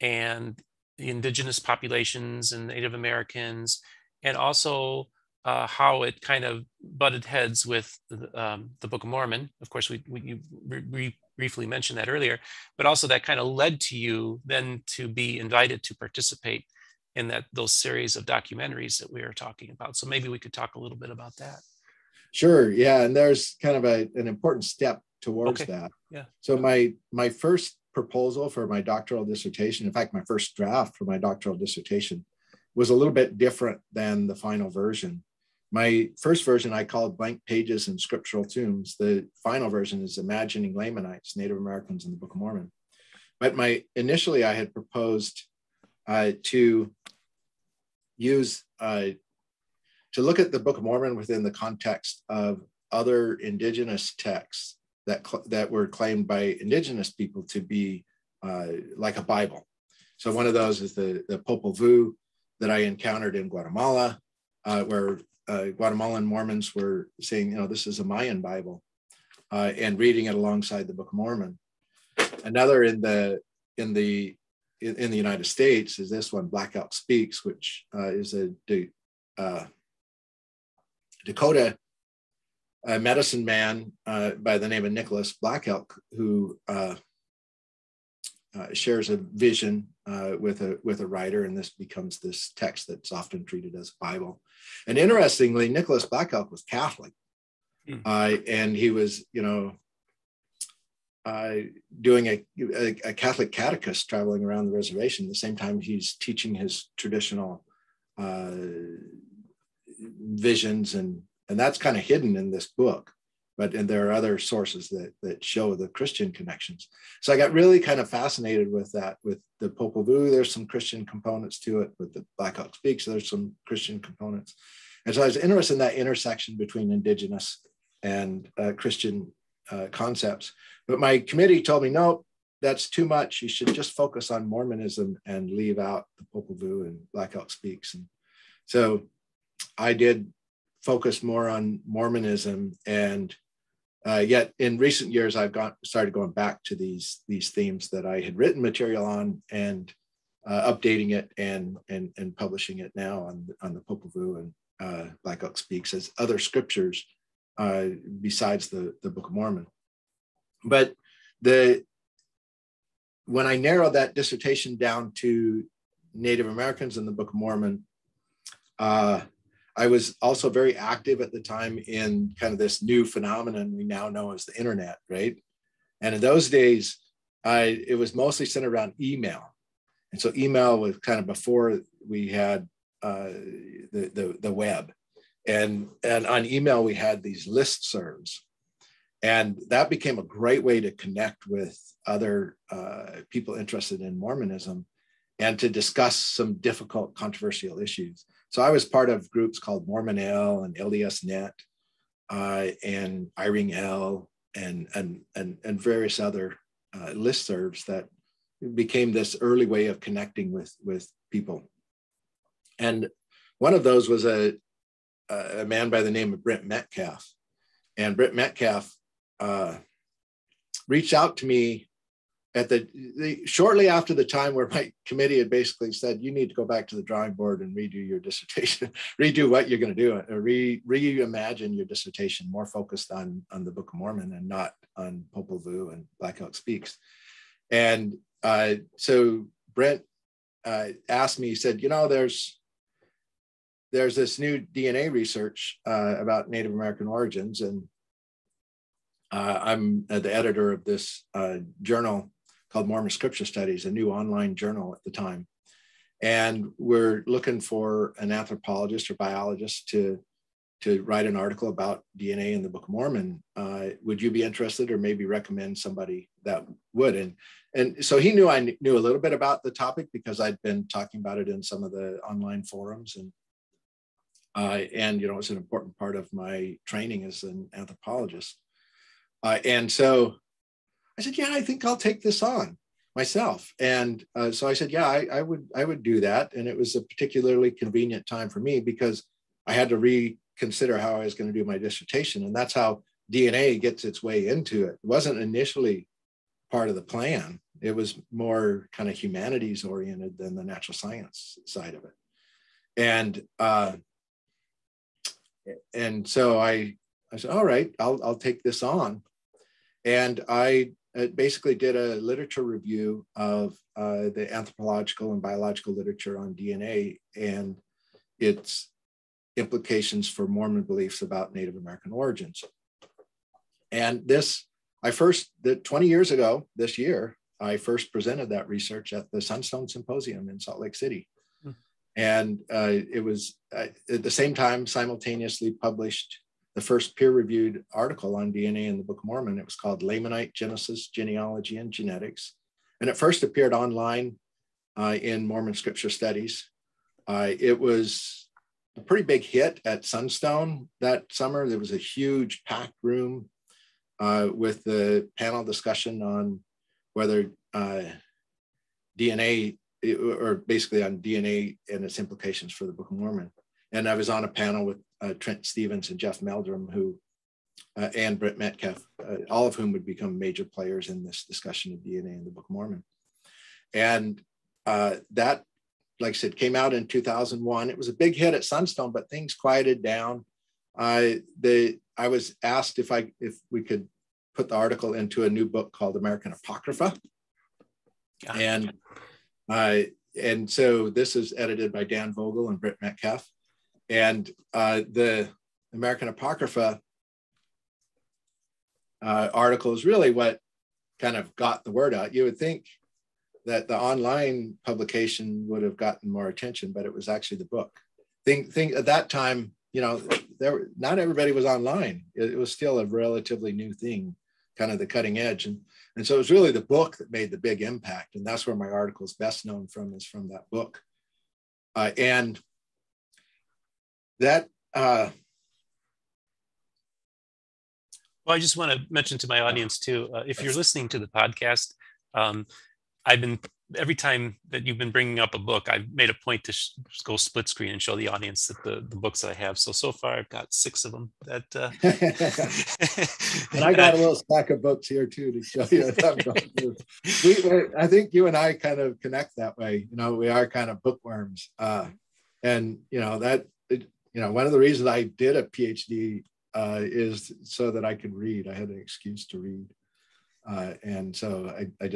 and the indigenous populations and Native Americans, and also how it kind of butted heads with the Book of Mormon. Of course, you briefly mentioned that earlier, but also that kind of led to you then to be invited to participate in those series of documentaries that we were talking about. So maybe we could talk a little bit about that. Sure. Yeah, and there's kind of an important step towards that. Yeah. So my first proposal for my doctoral dissertation, in fact, my first draft for my doctoral dissertation, was a little bit different than the final version. My first version I called Blank Pages and Scriptural Tombs. The final version is Imagining Lamanites, Native Americans in the Book of Mormon. But initially I had proposed to use, to look at the Book of Mormon within the context of other indigenous texts that were claimed by indigenous people to be like a Bible. So one of those is the Popol Vuh that I encountered in Guatemala, where Guatemalan Mormons were saying, this is a Mayan Bible, and reading it alongside the Book of Mormon. Another in the United States is this one, Black Elk Speaks, which is a Dakota medicine man by the name of Nicholas Black Elk, who shares a vision with a writer, and this becomes this text that's often treated as a Bible. And interestingly, Nicholas Black Elk was Catholic, and he was, doing a Catholic catechist traveling around the reservation. At the same time, he's teaching his traditional visions, and that's kind of hidden in this book. And there are other sources that show the Christian connections. So I got really kind of fascinated with that. With the Popol Vuh, there's some Christian components to it. With the Black Elk Speaks, there's some Christian components. And so I was interested in that intersection between indigenous and Christian concepts. But my committee told me, no, that's too much. You should just focus on Mormonism and leave out the Popol Vuh and Black Elk Speaks. And so I did focus more on Mormonism, and yet in recent years, I've started going back to these themes that I had written material on, and updating it and publishing it now on the Popol Vuh and Black Elk Speaks as other scriptures besides the Book of Mormon. But when I narrowed that dissertation down to Native Americans and the Book of Mormon, I was also very active at the time in kind of this new phenomenon we now know as the internet, right? And in those days, it was mostly centered around email. And so email was kind of before we had the web. And on email, we had these listservs. And that became a great way to connect with other people interested in Mormonism and to discuss some difficult, controversial issues. So I was part of groups called Mormonelle and LDSNet and IRING-L and various other listservs that became this early way of connecting with people. And one of those was a man by the name of Brent Metcalf. And Brent Metcalf reached out to me at shortly after the time where my committee had basically said, you need to go back to the drawing board and redo your dissertation, redo what you're going to do, reimagine your dissertation, more focused on the Book of Mormon and not on Popol Vuh and Black Elk Speaks. And so Brent asked me, he said, there's this new DNA research about Native American origins, and I'm the editor of this journal called Mormon Scripture Studies, a new online journal at the time. And we're looking for an anthropologist or biologist to write an article about DNA in the Book of Mormon. Would you be interested, or maybe recommend somebody that would? And so he knew I knew a little bit about the topic because I'd been talking about it in some of the online forums. And it's an important part of my training as an anthropologist. And so I said, yeah, I think I'll take this on myself. And so I said, yeah, I would do that. And it was a particularly convenient time for me because I had to reconsider how I was going to do my dissertation. And that's how DNA gets its way into it. It wasn't initially part of the plan. It was more kind of humanities oriented than the natural science side of it. And so I said, all right, I'll take this on. And I basically did a literature review of the anthropological and biological literature on DNA and its implications for Mormon beliefs about Native American origins. And 20 years ago, this year, I first presented that research at the Sunstone Symposium in Salt Lake City. And it was at the same time simultaneously published the first peer-reviewed article on DNA in the Book of Mormon. It was called Lamanite Genesis, Genealogy, and Genetics. And it first appeared online in Mormon Scripture Studies. It was a pretty big hit at Sunstone that summer. There was a huge packed room with the panel discussion on whether DNA, or basically on DNA and its implications for the Book of Mormon. And I was on a panel with Trent Stevens and Jeff Meldrum, and Brent Metcalf, all of whom would become major players in this discussion of DNA in the Book of Mormon. And that, like I said, came out in 2001. It was a big hit at Sunstone, but things quieted down. I was asked if we could put the article into a new book called American Apocrypha. And And so this is edited by Dan Vogel and Britt Metcalf. And the American Apocrypha article is really what kind of got the word out. You would think that the online publication would have gotten more attention, but it was actually the book. Think at that time, you know, not everybody was online. It was still a relatively new thing, kind of the cutting edge. And so it was really the book that made the big impact. And that's where my article is best known from, is from that book. And that, well, I just want to mention to my audience too, if you're listening to the podcast, I've been, every time that you've been bringing up a book, I've made a point to go split screen and show the audience that the books that I have. So far, I've got 6 of them. That and I got a little stack of books here too to show you what I'm going through. I think you and I kind of connect that way. You know, we are kind of bookworms, and you know that. You know, one of the reasons I did a PhD is so that I could read. I had an excuse to read, and so I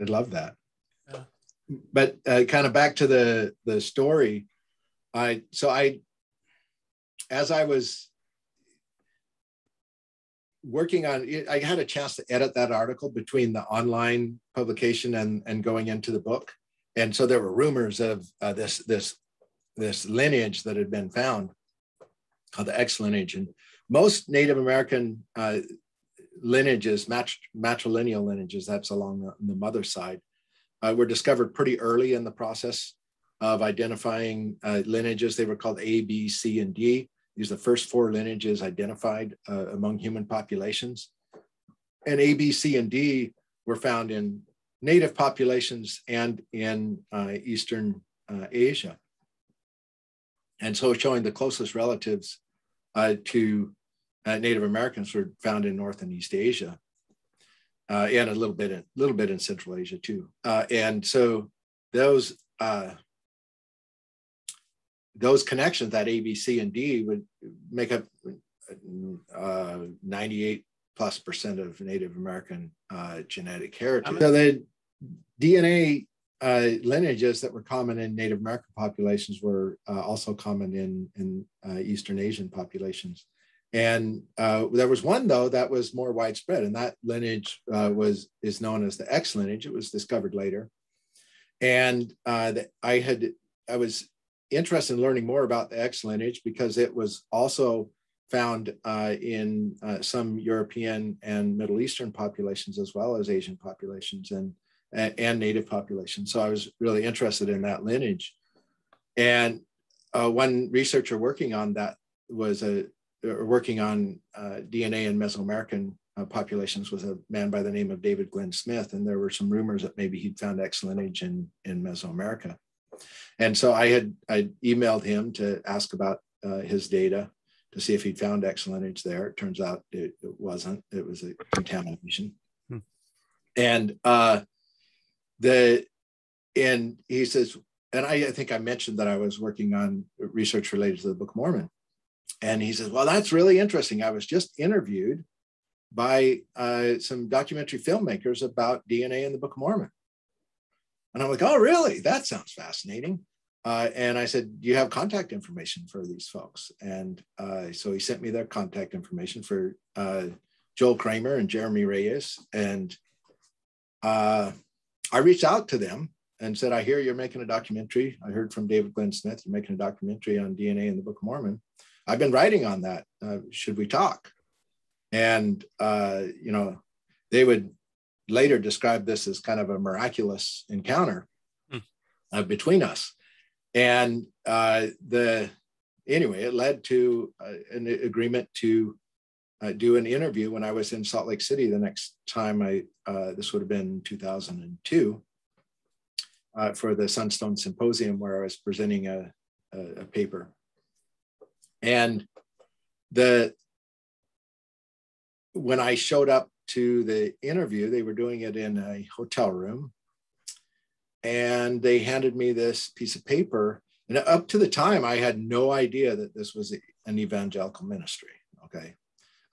love that. Yeah. But kind of back to the story, as I was working on it, I had a chance to edit that article between the online publication and going into the book, and so there were rumors of this lineage that had been found, called the X lineage. And most Native American lineages, matrilineal lineages, that's along the mother's side, were discovered pretty early in the process of identifying lineages. They were called A, B, C, and D. These are the first 4 lineages identified among human populations. And A, B, C, and D were found in native populations and in Eastern Asia. And so showing the closest relatives to Native Americans were found in North and East Asia, and a little bit in Central Asia too. And so those connections, that A, B, C, and D, would make up 98+% of Native American genetic heritage. So the DNA lineages that were common in Native American populations were also common in Eastern Asian populations. And there was one, though, that was more widespread, and that lineage is known as the X lineage. It was discovered later. And I was interested in learning more about the X lineage because it was also found in some European and Middle Eastern populations, as well as Asian populations and native populations. So I was really interested in that lineage. And one researcher working on that was working on DNA in Mesoamerican populations was a man by the name of David Glenn Smith. And there were some rumors that maybe he'd found X lineage in Mesoamerica. And so I emailed him to ask about his data to see if he'd found X lineage there. It turns out it wasn't. It was a contamination. And and he says, and I think I mentioned that I was working on research related to the Book of Mormon. And he says, well, that's really interesting. I was just interviewed by some documentary filmmakers about DNA in the Book of Mormon. And I'm like, oh, really? That sounds fascinating. And I said, do you have contact information for these folks? And so he sent me their contact information for Joel Kramer and Jeremy Reyes. And I reached out to them and said, I hear you're making a documentary. I heard from David Glenn Smith, you're making a documentary on DNA in the Book of Mormon. I've been writing on that. Should we talk? And, you know, they would later describe this as kind of a miraculous encounter between us. And anyway, it led to an agreement to do an interview when I was in Salt Lake City the next time. This would have been 2002 for the Sunstone Symposium, where I was presenting a paper. And when I showed up to the interview, they were doing it in a hotel room, and they handed me this piece of paper. And up to the time, I had no idea that this was an evangelical ministry. Okay.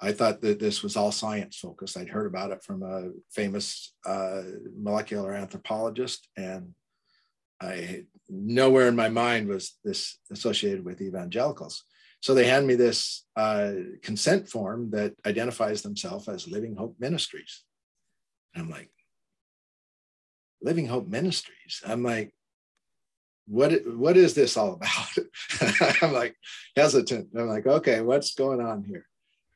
I thought that this was all science focused. I'd heard about it from a famous molecular anthropologist, and nowhere in my mind was this associated with evangelicals. So they hand me this consent form that identifies themselves as Living Hope Ministries. And I'm like, Living Hope Ministries? I'm like, what is this all about? I'm like hesitant. I'm like, okay, what's going on here?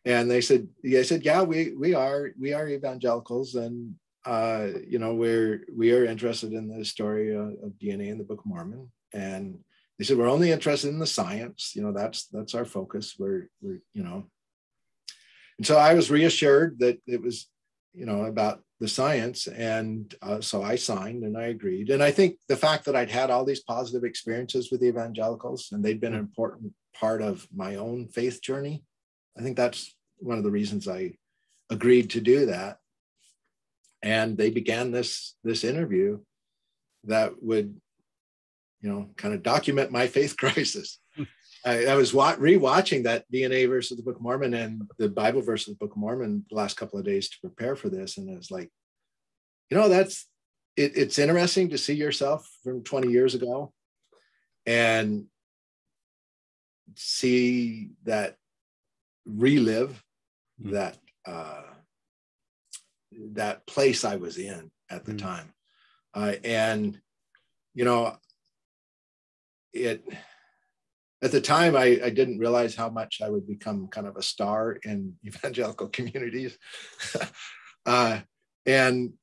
And they said, yeah, we are evangelicals, and we are interested in the story of DNA in the Book of Mormon. And they said, we're only interested in the science. That's our focus. We're and so I was reassured that it was, about the science. And so I signed and I agreed. And I think the fact that I'd had all these positive experiences with the evangelicals and they'd been an important part of my own faith journey, I think that's one of the reasons I agreed to do that. And they began this interview that would, kind of document my faith crisis. I was rewatching that DNA versus the Book of Mormon and the Bible versus the Book of Mormon the last couple of days to prepare for this. And it was like, it's interesting to see yourself from 20 years ago and see that relive that place I was in at the time. At the time, I didn't realize how much I would become kind of a star in evangelical communities. And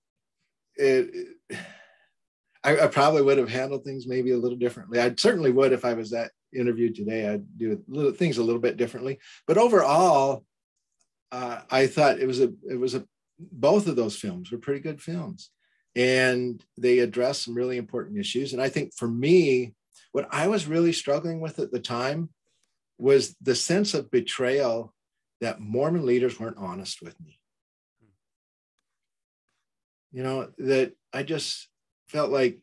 I probably would have handled things maybe a little differently. I certainly would if I was that interviewed today. I'd do things a little bit differently. But overall, I thought both of those films were pretty good films. And they addressed some really important issues. And I think for me, what I was really struggling with at the time was the sense of betrayal that Mormon leaders weren't honest with me. That I just felt like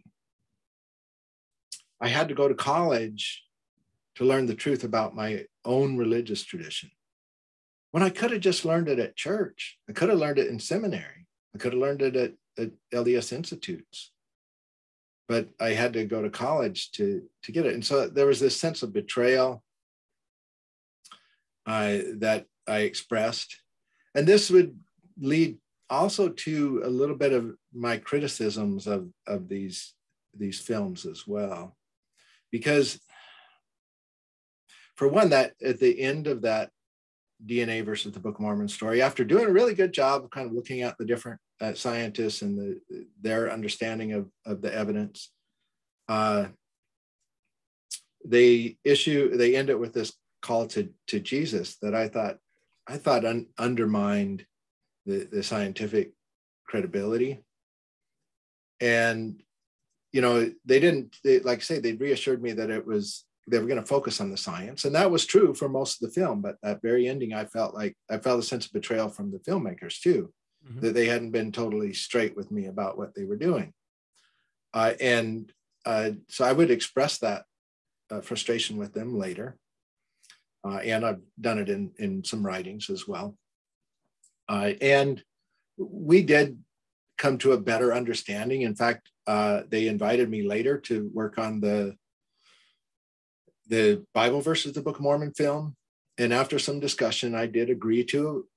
I had to go to college to learn the truth about my own religious tradition, when I could have just learned it at church. I could have learned it in seminary. I could have learned it at LDS institutes. But I had to go to college to get it. And so there was this sense of betrayal that I expressed. And this would lead also to a little bit of my criticisms of these films as well. Because for one, that at the end of that DNA versus the Book of Mormon story, after doing a really good job of kind of looking at the different scientists and their understanding of the evidence, they end it with this call to Jesus that I thought undermined the scientific credibility. And like I say, they reassured me that they were going to focus on the science, and that was true for most of the film. But that very ending, I felt a sense of betrayal from the filmmakers too, that they hadn't been totally straight with me about what they were doing. So I would express that frustration with them later, and I've done it in some writings as well. And we did come to a better understanding. In fact, they invited me later to work on the Bible versus the Book of Mormon film. And after some discussion, I did agree to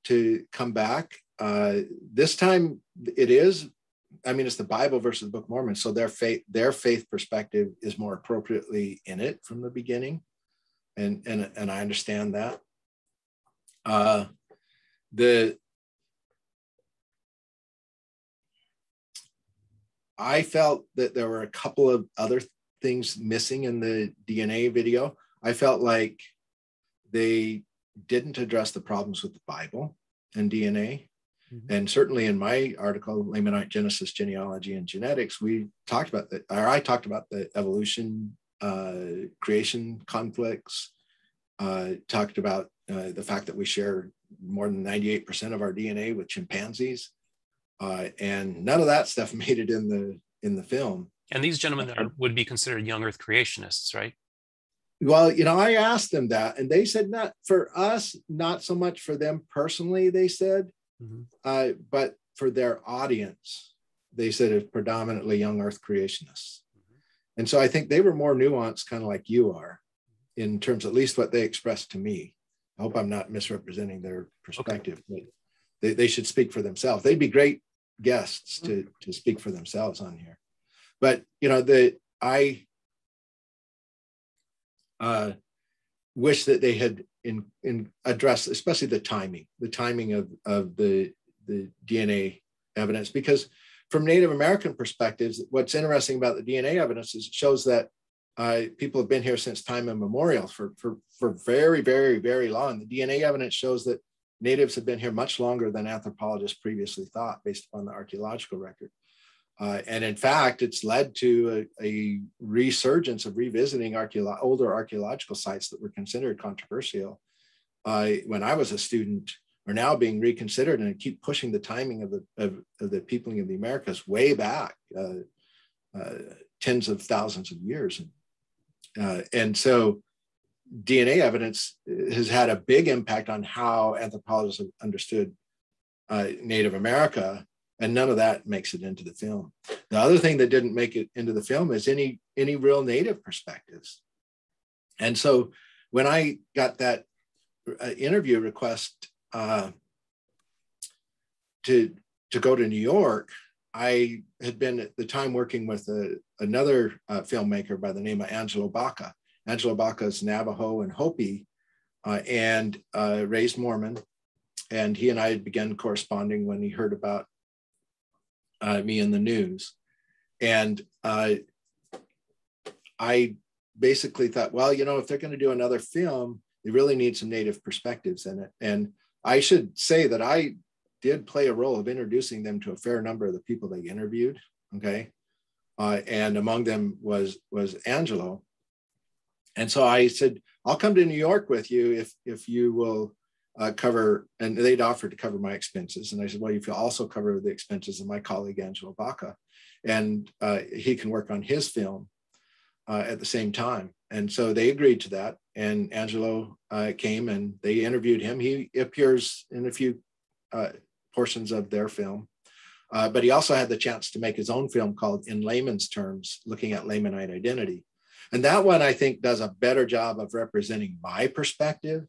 come back. This time it's the Bible versus the Book of Mormon. So their faith perspective is more appropriately in it from the beginning. And I understand that. I felt that there were a couple of other things missing in the DNA video. I felt like they didn't address the problems with the Bible and DNA. And certainly in my article, Lamanite Genesis, Genealogy, and Genetics, I talked about the evolution, creation conflicts, talked about the fact that we share more than 98% of our DNA with chimpanzees. And none of that stuff made it in the film. And these gentlemen would be considered young Earth creationists, right? Well, I asked them that, and they said not for us, not so much for them personally, they said, but for their audience, they said it's predominantly young Earth creationists. And so I think they were more nuanced, kind of like you are, in terms of at least what they expressed to me. I hope I'm not misrepresenting their perspective, but they should speak for themselves. They'd be great guests to speak for themselves on here. But, you know, I wish that they had in addressed, especially the timing of the DNA evidence, because from Native American perspectives, what's interesting about the DNA evidence is it shows that people have been here since time immemorial for very, very, very long. The DNA evidence shows that natives have been here much longer than anthropologists previously thought, based upon the archaeological record. And in fact, it's led to a resurgence of revisiting older archaeological sites that were considered controversial when I was a student, are now being reconsidered, and keep pushing the timing of the peopling of the Americas way back, tens of thousands of years. And so DNA evidence has had a big impact on how anthropologists have understood Native America, and none of that makes it into the film. The other thing that didn't make it into the film is any real Native perspectives. And so when I got that interview request to go to New York, I had been at the time working with another filmmaker by the name of Angelo Baca. Angelo Baca is Navajo and Hopi, and raised Mormon. And he and I had begun corresponding when he heard about me in the news. And I basically thought, well, you know, if they're going to do another film, they really need some Native perspectives in it. And I should say that I did play a role of introducing them to a fair number of the people they interviewed, okay? And among them was Angelo. And so I said, I'll come to New York with you if you will cover, and they'd offered to cover my expenses. And I said, well, you can also cover the expenses of my colleague, Angelo Baca, and he can work on his film at the same time. And so they agreed to that. And Angelo came and they interviewed him. He appears in a few portions of their film, but he also had the chance to make his own film called In Layman's Terms, looking at Lamanite identity. And that one, I think, does a better job of representing my perspective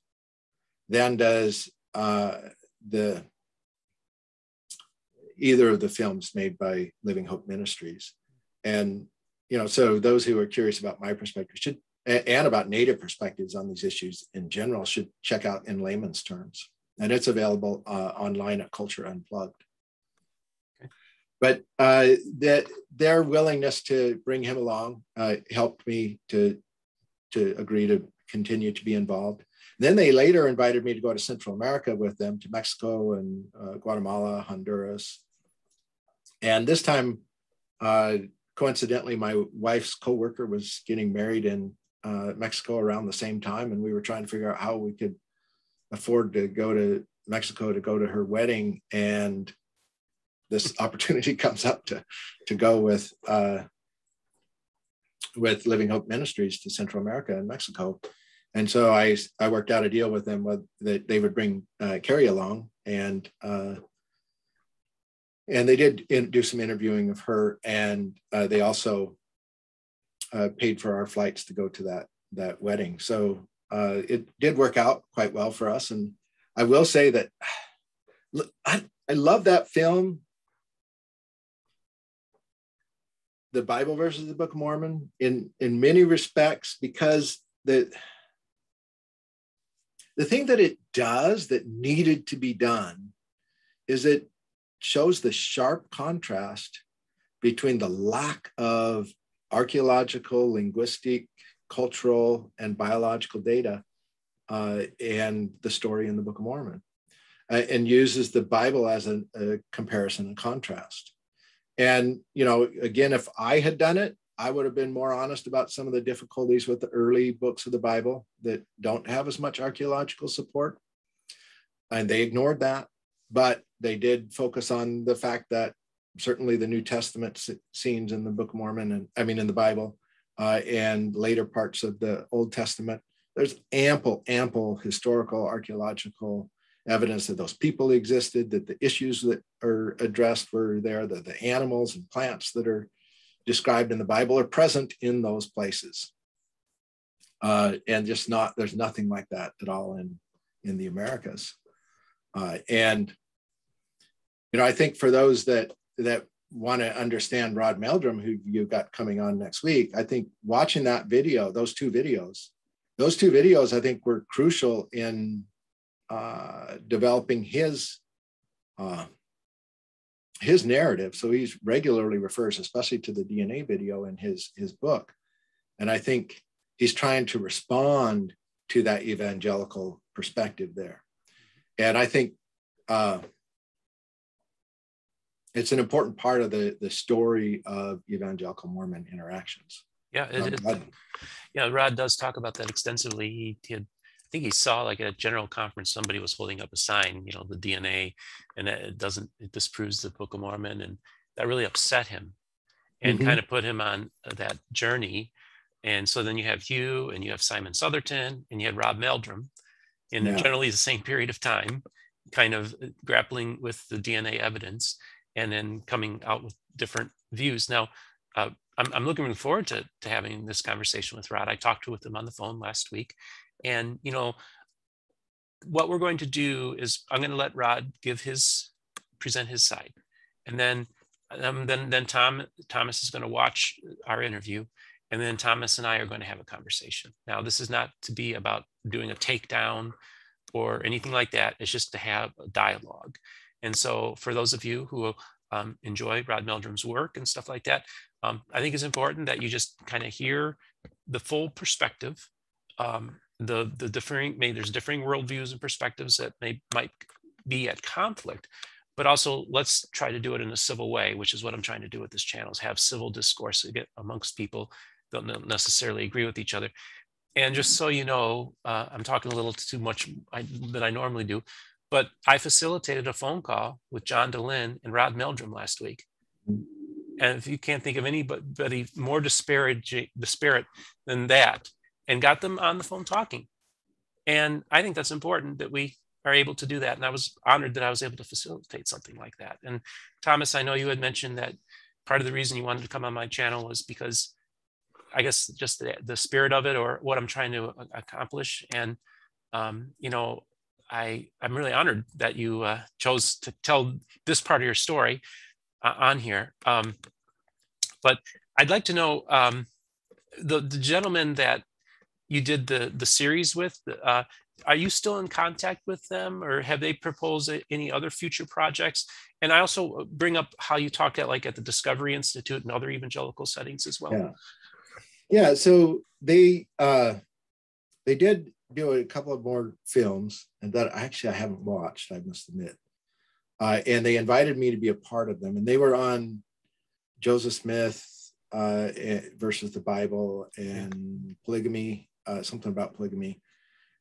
than does either of the films made by Living Hope Ministries. And, you know, so those who are curious about my perspective should, and about Native perspectives on these issues in general, should check out In Layman's Terms. And it's available online at Culture Unplugged. Okay. But their willingness to bring him along helped me to agree to continue to be involved. Then they later invited me to go to Central America with them, to Mexico and Guatemala, Honduras. And this time, coincidentally, my wife's coworker was getting married in Mexico around the same time. And we were trying to figure out how we could afford to go to Mexico to go to her wedding. And this opportunity comes up to go with Living Hope Ministries to Central America and Mexico. And so I worked out a deal with them that they would bring Carrie along, and they did do some interviewing of her, and they also paid for our flights to go to that wedding. So it did work out quite well for us. And I will say that I love that film, The Bible versus the Book of Mormon, in many respects, because the thing that it does that needed to be done is it shows the sharp contrast between the lack of archaeological, linguistic, cultural, and biological data and the story in the Book of Mormon, and uses the Bible as a comparison and contrast. And, you know, again, if I had done it, I would have been more honest about some of the difficulties with the early books of the Bible that don't have as much archaeological support. And they ignored that, but they did focus on the fact that certainly the New Testament scenes in the Book of Mormon, in the Bible, and later parts of the Old Testament, there's ample historical, archaeological evidence that those people existed, that the issues that are addressed were there, that the animals and plants that are described in the Bible are present in those places. And just not, there's nothing like that at all in the Americas. And, you know, I think for those that want to understand Rod Meldrum, who you've got coming on next week, I think watching that video, those two videos, I think were crucial in developing his narrative. So he regularly refers, especially to the DNA video in his book. And I think he's trying to respond to that evangelical perspective there. And I think it's an important part of the story of evangelical Mormon interactions. Yeah, yeah, Rod does talk about that extensively. I think he saw, like, at a general conference, somebody was holding up a sign, you know, the DNA, and it disproves the Book of Mormon, and that really upset him and kind of put him on that journey. And so then you have you, and you have Simon Southerton, and you had Rod Meldrum in generally the same period of time, kind of grappling with the DNA evidence and then coming out with different views. Now, I'm looking forward to having this conversation with Rod. I talked with him on the phone last week. And, you know, what we're going to do is I'm going to let Rod present his side. And then Thomas is going to watch our interview. And then Thomas and I are going to have a conversation. Now, this is not to be about doing a takedown or anything like that. It's just to have a dialogue. And so for those of you who enjoy Rod Meldrum's work and stuff like that, I think it's important that you just kind of hear the full perspective. The differing, maybe there's differing worldviews and perspectives that might be at conflict, but also let's try to do it in a civil way, which is what I'm trying to do with this channel, is have civil discourse amongst people that don't necessarily agree with each other. And just so you know, I'm talking a little too much than I normally do, but I facilitated a phone call with John Dehlin and Rod Meldrum last week. And if you can't think of anybody more disparate than that, and got them on the phone talking. And I think that's important that we are able to do that. And I was honored that I was able to facilitate something like that. And Thomas, I know you had mentioned that part of the reason you wanted to come on my channel was because, I guess, just the spirit of it, or what I'm trying to accomplish. And, you know, I'm really honored that you chose to tell this part of your story on here. But I'd like to know, the gentleman that you did the series with, are you still in contact with them, or have they proposed any other future projects? And I also bring up how you talk at the Discovery Institute and other evangelical settings as well. Yeah. So they did do a couple of more films, and that actually I haven't watched, I must admit. And they invited me to be a part of them, and they were on Joseph Smith versus the Bible and polygamy. Something about polygamy.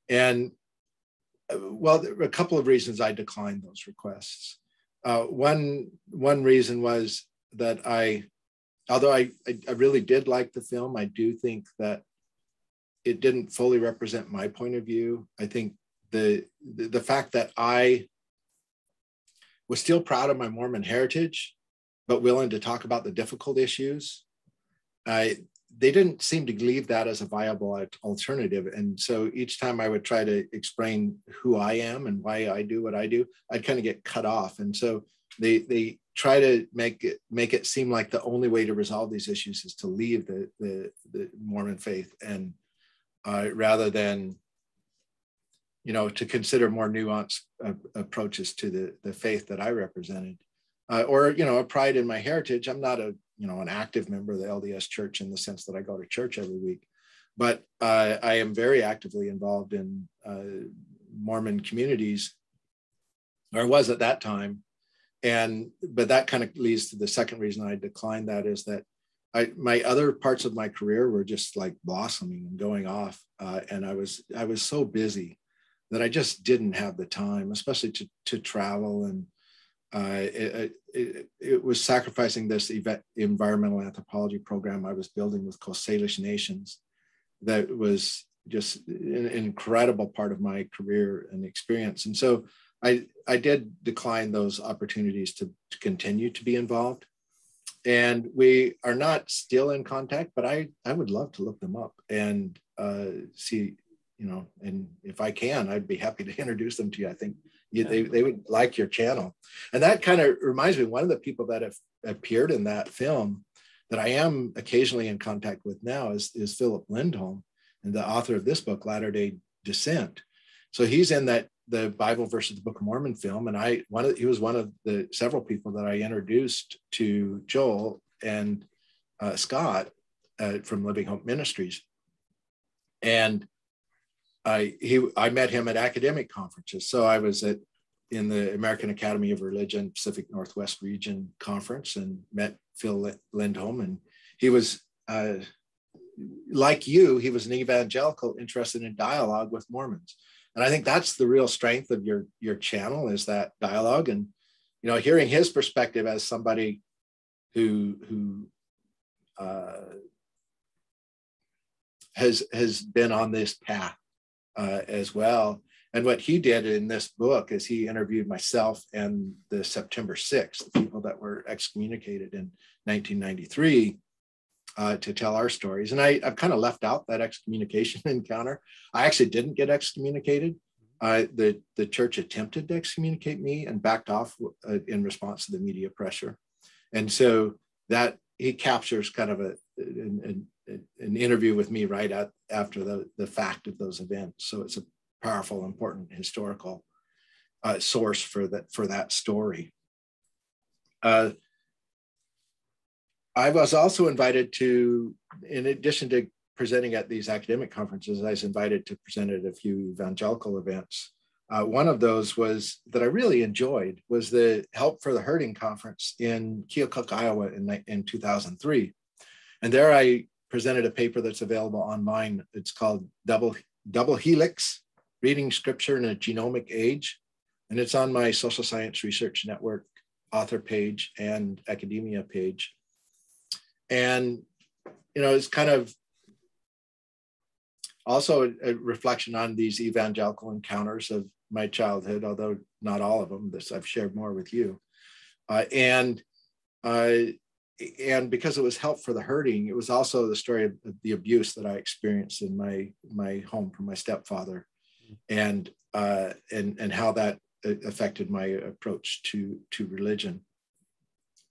And well, there were a couple of reasons I declined those requests. One reason was that although I really did like the film, I do think that it didn't fully represent my point of view. I think the fact that I was still proud of my Mormon heritage, but willing to talk about the difficult issues, they didn't seem to leave that as a viable alternative. And so each time I would try to explain who I am and why I do what I do, I'd kind of get cut off. And so they try to make it seem like the only way to resolve these issues is to leave the Mormon faith, and rather than, you know, to consider more nuanced approaches to the faith that I represented, or, you know, a pride in my heritage. I'm not an active member of the LDS Church in the sense that I go to church every week, but I am very actively involved in Mormon communities, or was at that time. But that kind of leads to the second reason I declined that, is that my other parts of my career were just like blossoming and going off. And I was so busy that I just didn't have the time, especially to travel. And it was sacrificing this environmental anthropology program I was building with Coast Salish Nations. That was just an incredible part of my career and experience. And so I did decline those opportunities to continue to be involved. And we are not still in contact, but I would love to look them up and see, and if I can, I'd be happy to introduce them to you. I think they would like your channel. And that kind of reminds me, one of the people that have appeared in that film that I am occasionally in contact with now is Philip Lindholm, and the author of this book, Latter-day Descent. So he's in the Bible versus the Book of Mormon film. And he was one of the several people that I introduced to Joel and Scott from Living Hope Ministries. And I met him at academic conferences. So I was in the American Academy of Religion Pacific Northwest Region conference and met Phil Lindholm. And he was, like you, he was an evangelical interested in dialogue with Mormons. And I think that's the real strength of your channel, is that dialogue. And, hearing his perspective as somebody who has been on this path as well. And what he did in this book is he interviewed myself and the September 6th, the people that were excommunicated in 1993, to tell our stories. And I've kind of left out that excommunication encounter. I actually didn't get excommunicated. The church attempted to excommunicate me and backed off in response to the media pressure. And so that he captures kind of an interview with me right after the fact of those events. So it's a powerful, important historical source for that story. I was also invited to, in addition to presenting at these academic conferences, I was invited to present at a few evangelical events. One of those was that I really enjoyed was the Help for the Hurting conference in Keokuk, Iowa in 2003. And there I presented a paper that's available online. It's called Double Helix, Reading Scripture in a Genomic Age. And it's on my Social Science Research Network author page and academia page. And, it's kind of also a reflection on these evangelical encounters of my childhood, although not all of them. This I've shared more with you. And because it was Help for the Hurting, it was also the story of the abuse that I experienced in my home from my stepfather, and how that affected my approach to religion.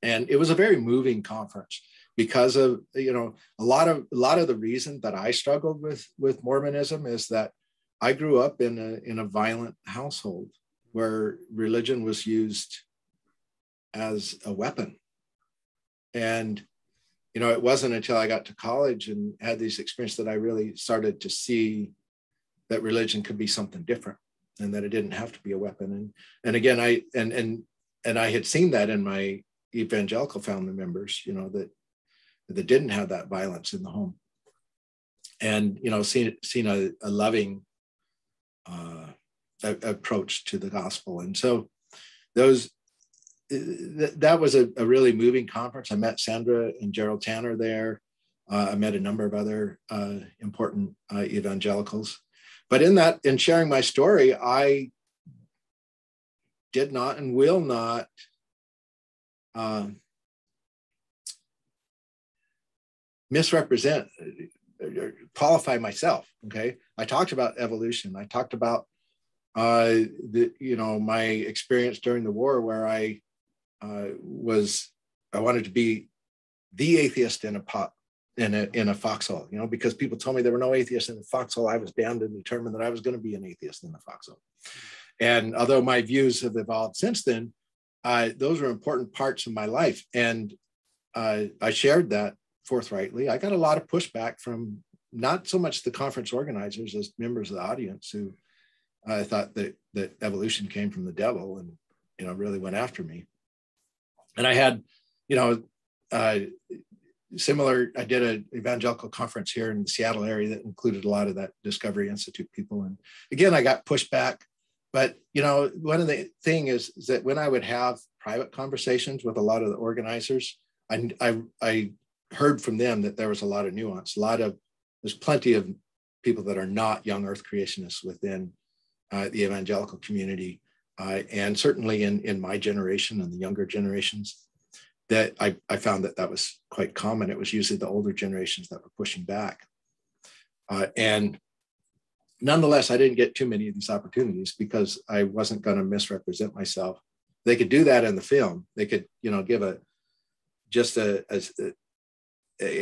And it was a very moving conference because of, a lot of the reason that I struggled with Mormonism is that I grew up in a violent household where religion was used as a weapon. And, it wasn't until I got to college and had these experiences that I really started to see that religion could be something different and that it didn't have to be a weapon. And again, I had seen that in my evangelical family members, that didn't have that violence in the home, and seen a loving approach to the gospel. And so that was a really moving conference. I met Sandra and Gerald Tanner there. I met a number of other important evangelicals. But in sharing my story, I did not and will not misrepresent or qualify myself. Okay, I talked about evolution. I talked about my experience during the war, where I wanted to be the atheist in a foxhole, because people told me there were no atheists in the foxhole. I was bound and determined that I was going to be an atheist in the foxhole. And although my views have evolved since then, those were important parts of my life. And I shared that forthrightly. I got a lot of pushback from not so much the conference organizers as members of the audience who thought that evolution came from the devil and, really went after me. And I had, similar, I did an evangelical conference here in the Seattle area that included a lot of that Discovery Institute people. And again, I got pushback. But, one of the things is that when I would have private conversations with a lot of the organizers, I heard from them that there was a lot of nuance, there's plenty of people that are not young earth creationists within the evangelical community. And certainly in my generation and the younger generations. that I found that was quite common. It was usually the older generations that were pushing back. And nonetheless, I didn't get too many of these opportunities because I wasn't going to misrepresent myself. They could do that in the film. They could, give a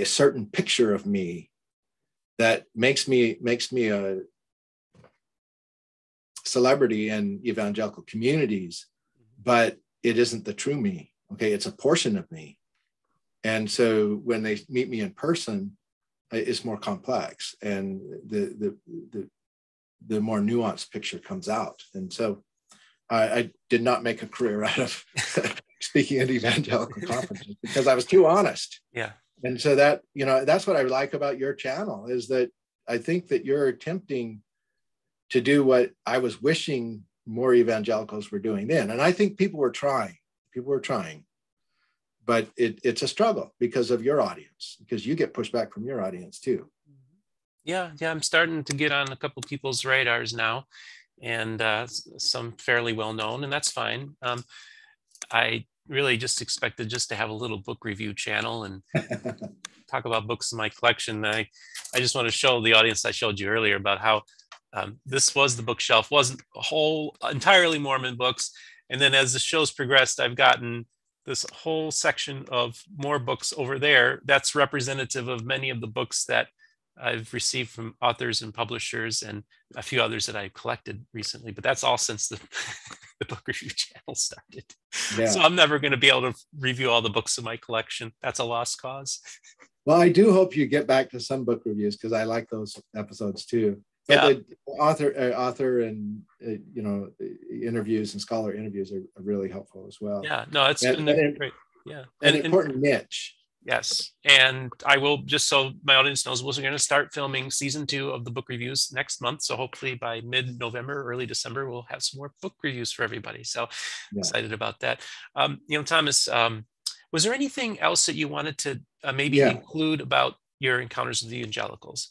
certain picture of me that makes me a celebrity in evangelical communities, but it isn't the true me. Okay, it's a portion of me. And so when they meet me in person, it's more complex, and the more nuanced picture comes out. And so I did not make a career out of speaking at evangelical conferences because I was too honest. Yeah. And so that, that's what I like about your channel, is that I think that you're attempting to do what I was wishing more evangelicals were doing then. And I think people were trying, but it's a struggle because of your audience, because you get pushback from your audience too. Yeah. I'm starting to get on a couple people's radars now, and some fairly well known, and that's fine. I really just expected just to have a little book review channel and talk about books in my collection. I just want to show the audience I showed you earlier about how this was the bookshelf, wasn't a whole entirely Mormon books. And then as the show's progressed, I've gotten this whole section of more books over there that's representative of many of the books that I've received from authors and publishers, and a few others that I collected recently. But that's all since the book review channel started. Yeah. So I'm never going to be able to review all the books in my collection. That's a lost cause. Well, I do hope you get back to some book reviews, because I like those episodes too. But the author and interviews and scholar interviews are really helpful as well. Yeah, no, it's been great. Yeah, an important niche. Yes, and I will, just so my audience knows, we're going to start filming season 2 of the book reviews next month. So hopefully by mid-November, early December, we'll have some more book reviews for everybody. So excited about that. Thomas, was there anything else that you wanted to maybe include about your encounters with the evangelicals?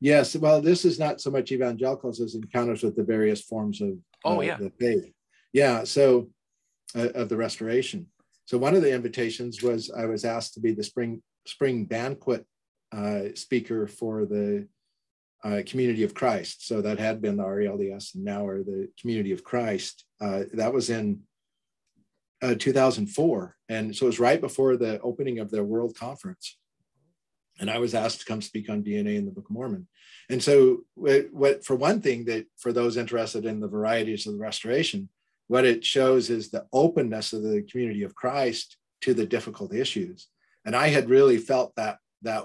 Yes, well, this is not so much evangelicals as encounters with the various forms of the faith. Yeah, so of the Restoration. So one of the invitations was I was asked to be the spring banquet speaker for the Community of Christ. So that had been the RELDS and now are the Community of Christ. That was in 2004. And so it was right before the opening of their World Conference. And I was asked to come speak on DNA in the Book of Mormon. And so for one thing, that for those interested in the varieties of the Restoration, what it shows is the openness of the Community of Christ to the difficult issues. And I had really felt that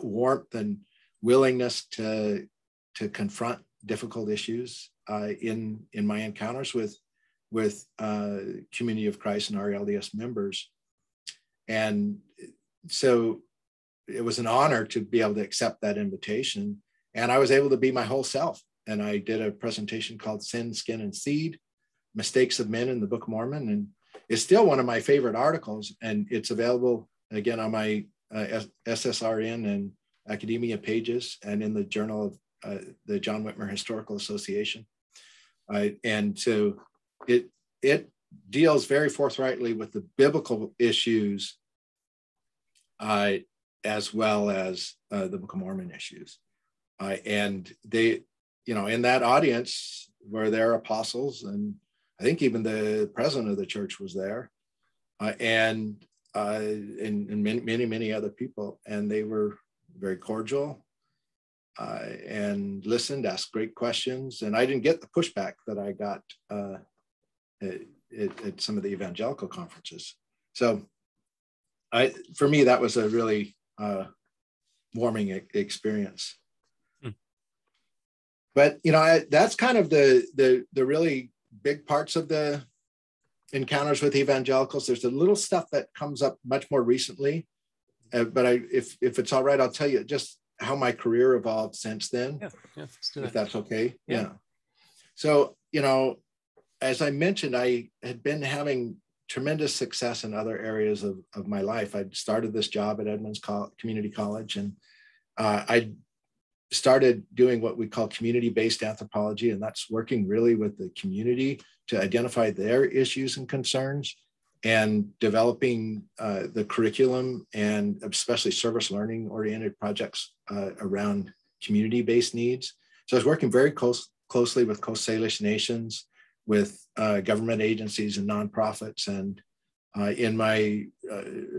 warmth and willingness to confront difficult issues in my encounters with Community of Christ and RELDS members. And so it was an honor to be able to accept that invitation. And I was able to be my whole self. And I did a presentation called Sin, Skin, and Seed: Mistakes of Men in the Book of Mormon. And it's still one of my favorite articles. And it's available, again, on my SSRN and academia pages and in the Journal of the John Whitmer Historical Association. And so it deals very forthrightly with the biblical issues as well as the Book of Mormon issues. And they, in that audience were their apostles, and I think even the president of the church was there, and many other people. And they were very cordial and listened, asked great questions. And I didn't get the pushback that I got at some of the evangelical conferences. So for me, that was a really warming experience. But that's kind of the really big parts of the encounters with evangelicals. There's a little stuff that comes up much more recently, but if it's all right, I'll tell you just how my career evolved since then. Yeah, let's do that. If that's okay. Yeah. So as I mentioned, I had been having tremendous success in other areas of my life. I'd started this job at Edmonds Community College, and I started doing what we call community-based anthropology, and that's working really with the community to identify their issues and concerns and developing the curriculum and especially service learning oriented projects around community-based needs. So I was working very closely with Coast Salish nations, with government agencies and nonprofits. And in my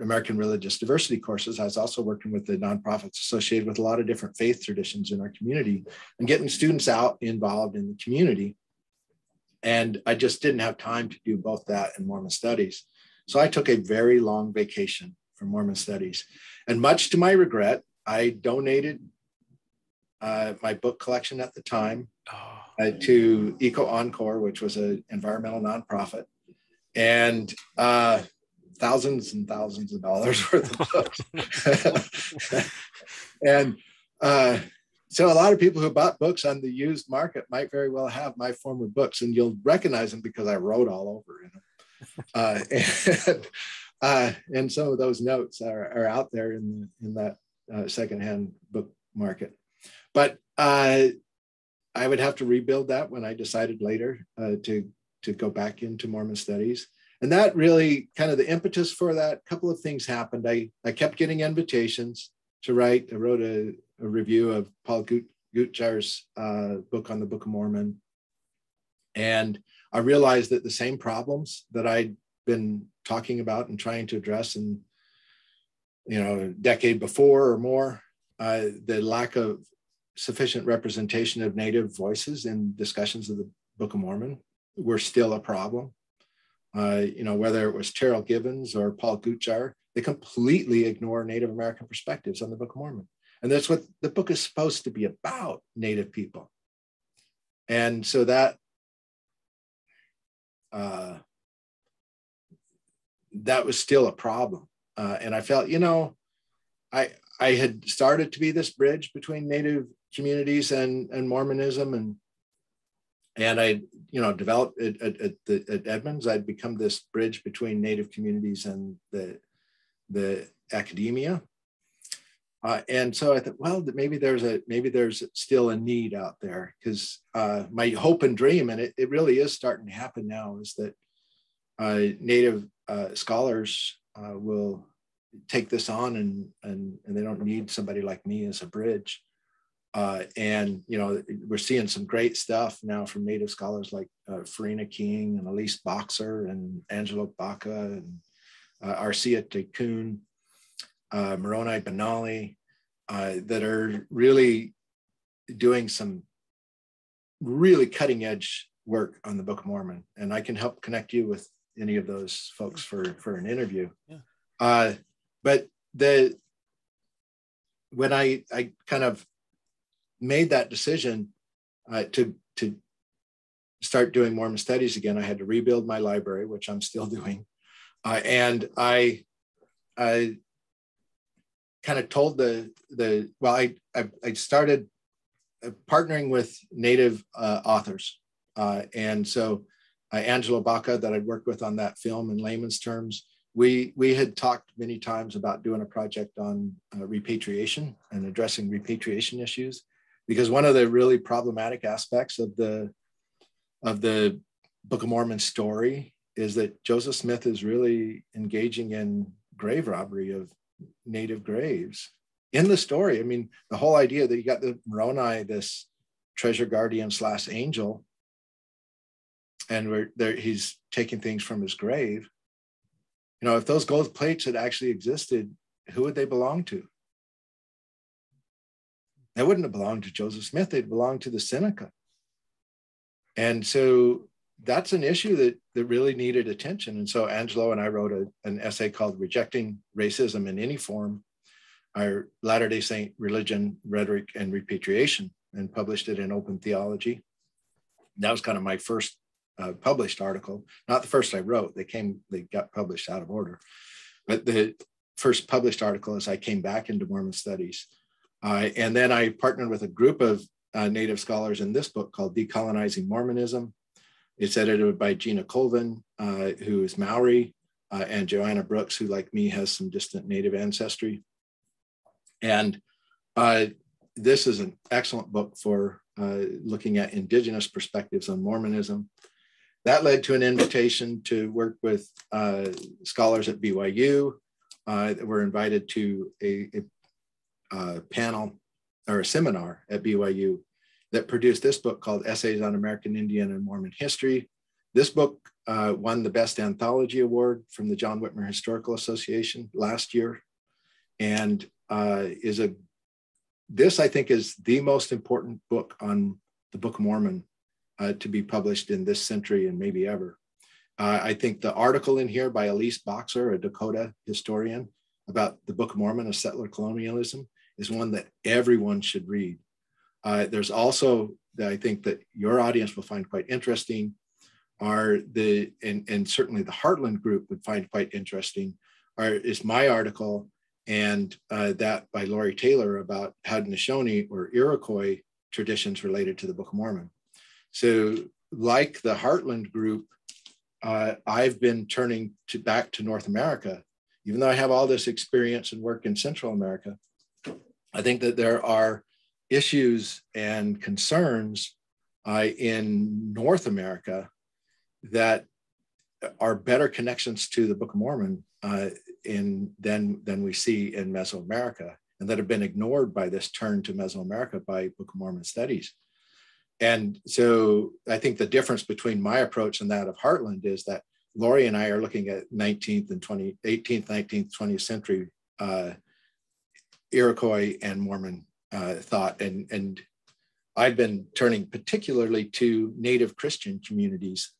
American Religious Diversity courses, I was also working with the nonprofits associated with a lot of different faith traditions in our community and getting students out involved in the community. And I just didn't have time to do both that and Mormon studies. So I took a very long vacation from Mormon studies. And much to my regret, I donated my book collection at the time to Eco Encore, which was an environmental nonprofit, and thousands and thousands of dollars worth of books. And so a lot of people who bought books on the used market might very well have my former books, and you'll recognize them because I wrote all over in them. And some of those notes are out there in that secondhand book market. But I would have to rebuild that when I decided later to go back into Mormon studies. And that really kind of the impetus for that, a couple of things happened. I kept getting invitations to write. I wrote a review of Paul Gutjahr's book on the Book of Mormon. And I realized that the same problems that I'd been talking about and trying to address in, a decade before or more, the lack of sufficient representation of Native voices in discussions of the Book of Mormon were still a problem. Whether it was Terrell Givens or Paul Gutjahr, they completely ignore Native American perspectives on the Book of Mormon. And that's what the book is supposed to be about, Native people. And so that was still a problem. And I felt, I had started to be this bridge between Native communities and Mormonism, and I, developed at Edmonds. I'd become this bridge between Native communities and the academia. And so I thought, well, maybe there's still a need out there, because my hope and dream, and it really is starting to happen now, is that Native scholars will take this on, and they don't need somebody like me as a bridge. And we're seeing some great stuff now from Native scholars like Farina King and Elise Boxer and Angelo Baca and Arcia Tekun, Moroni Benali, that are really doing some really cutting edge work on the Book of Mormon. And I can help connect you with any of those folks for an interview. Yeah. But when I kind of made that decision to start doing Mormon studies again, I had to rebuild my library, which I'm still doing. And I kind of told I started partnering with Native authors. And so Angelo Baca, that I'd worked with on that film in layman's terms, we had talked many times about doing a project on repatriation and addressing repatriation issues, because one of the really problematic aspects of the Book of Mormon story is that Joseph Smith is really engaging in grave robbery of Native graves in the story. I mean, the whole idea that you got the Moroni, this treasure guardian / angel, and he's taking things from his grave. If those gold plates had actually existed, who would they belong to? They wouldn't have belonged to Joseph Smith. They'd belong to the Seneca. And so that's an issue that really needed attention. And so Angelo and I wrote an essay called Rejecting Racism in Any Form, our Latter-day Saint Religion, Rhetoric, and Repatriation, and published it in Open Theology. That was kind of my first published article, not the first I wrote. They got published out of order. But the first published article as I came back into Mormon studies. And then I partnered with a group of Native scholars in this book called Decolonizing Mormonism. It's edited by Gina Colvin, who is Maori, and Joanna Brooks, who, like me, has some distant Native ancestry. And this is an excellent book for looking at Indigenous perspectives on Mormonism. that led to an invitation to work with scholars at BYU that were invited to a panel or a seminar at BYU that produced this book called Essays on American Indian and Mormon History. This book won the Best Anthology Award from the John Whitmer Historical Association last year, and this I think is the most important book on the Book of Mormon to be published in this century and maybe ever. I think the article in here by Elise Boxer, a Dakota historian, about the Book of Mormon, a settler colonialism, is one that everyone should read. There's also, that I think that your audience will find quite interesting, and certainly the Heartland group would find quite interesting, is my article and that by Lori Taylor about Haudenosaunee or Iroquois traditions related to the Book of Mormon. So like the Heartland group, I've been turning back to North America. Even though I have all this experience and work in Central America, I think that there are issues and concerns in North America that are better connections to the Book of Mormon than we see in Mesoamerica, and that have been ignored by this turn to Mesoamerica by Book of Mormon studies. And so I think the difference between my approach and that of Heartland is that Lori and I are looking at 19th, 19th, 20th century Iroquois and Mormon thought. And I've been turning particularly to Native Christian communities.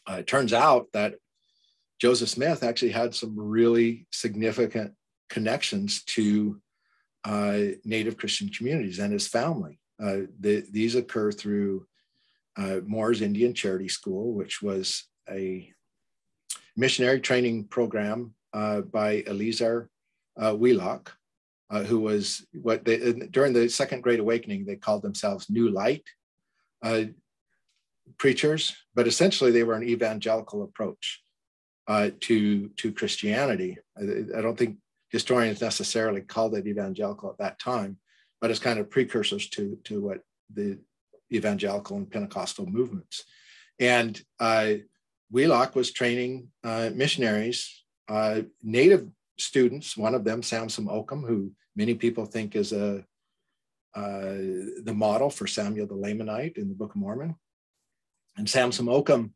It turns out that Joseph Smith actually had some really significant connections to Native Christian communities and his family. These occur through Moores Indian Charity School, which was a missionary training program by Eleazar Wheelock, who was during the Second Great Awakening, they called themselves New Light preachers, but essentially they were an evangelical approach to Christianity. I don't think historians necessarily called it evangelical at that time, but it's kind of precursors to what the evangelical and Pentecostal movements. And Wheelock was training missionaries, Native students, one of them, Samson Occom, who many people think is the model for Samuel the Lamanite in the Book of Mormon. And Samson Occom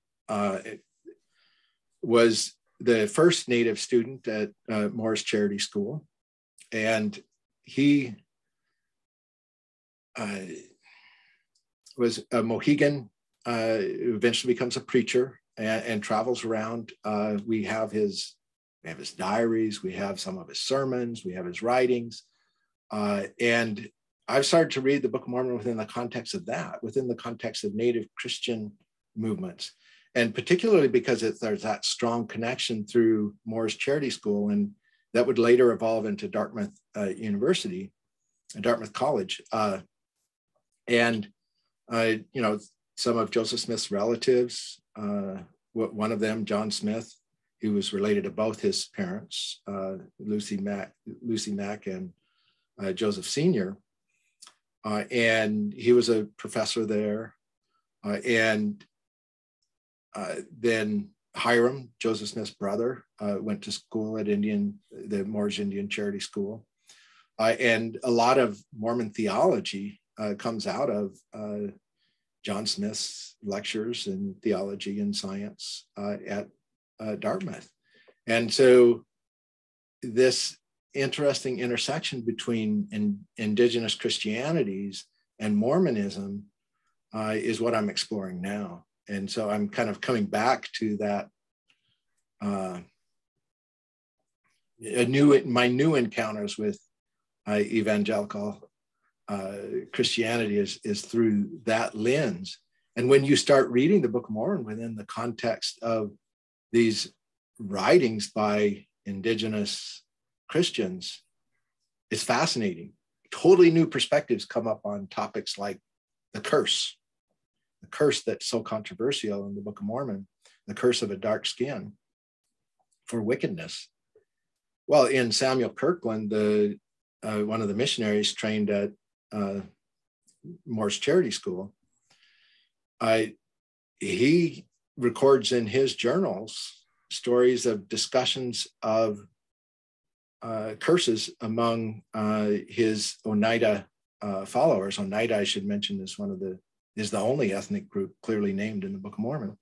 was the first Native student at Moores Charity School. And he was a Mohegan, who eventually becomes a preacher and travels around. We have his diaries, we have some of his sermons, we have his writings. And I've started to read the Book of Mormon within the context of that, within the context of Native Christian movements. And particularly because there's that strong connection through Moores Charity School, and that would later evolve into Dartmouth University, Dartmouth College. And some of Joseph Smith's relatives, one of them, John Smith, who was related to both his parents, Lucy Mack and Joseph Sr. And he was a professor there. And then Hiram, Joseph Smith's brother, went to school at the Moores Indian Charity School. And a lot of Mormon theology comes out of John Smith's lectures in theology and science at Dartmouth. And so this interesting intersection between indigenous Christianities and Mormonism is what I'm exploring now. And so I'm kind of coming back to that. My new encounters with evangelical Christianity is through that lens. And when you start reading the Book of Mormon within the context of these writings by indigenous Christians, it's fascinating. Totally new perspectives come up on topics like the curse that's so controversial in the Book of Mormon, the curse of a dark skin for wickedness. Well, in Samuel Kirkland, one of the missionaries trained at Moores Charity School, he records in his journals stories of discussions of curses among his Oneida followers. Oneida, I should mention, is the only ethnic group clearly named in the Book of Mormon,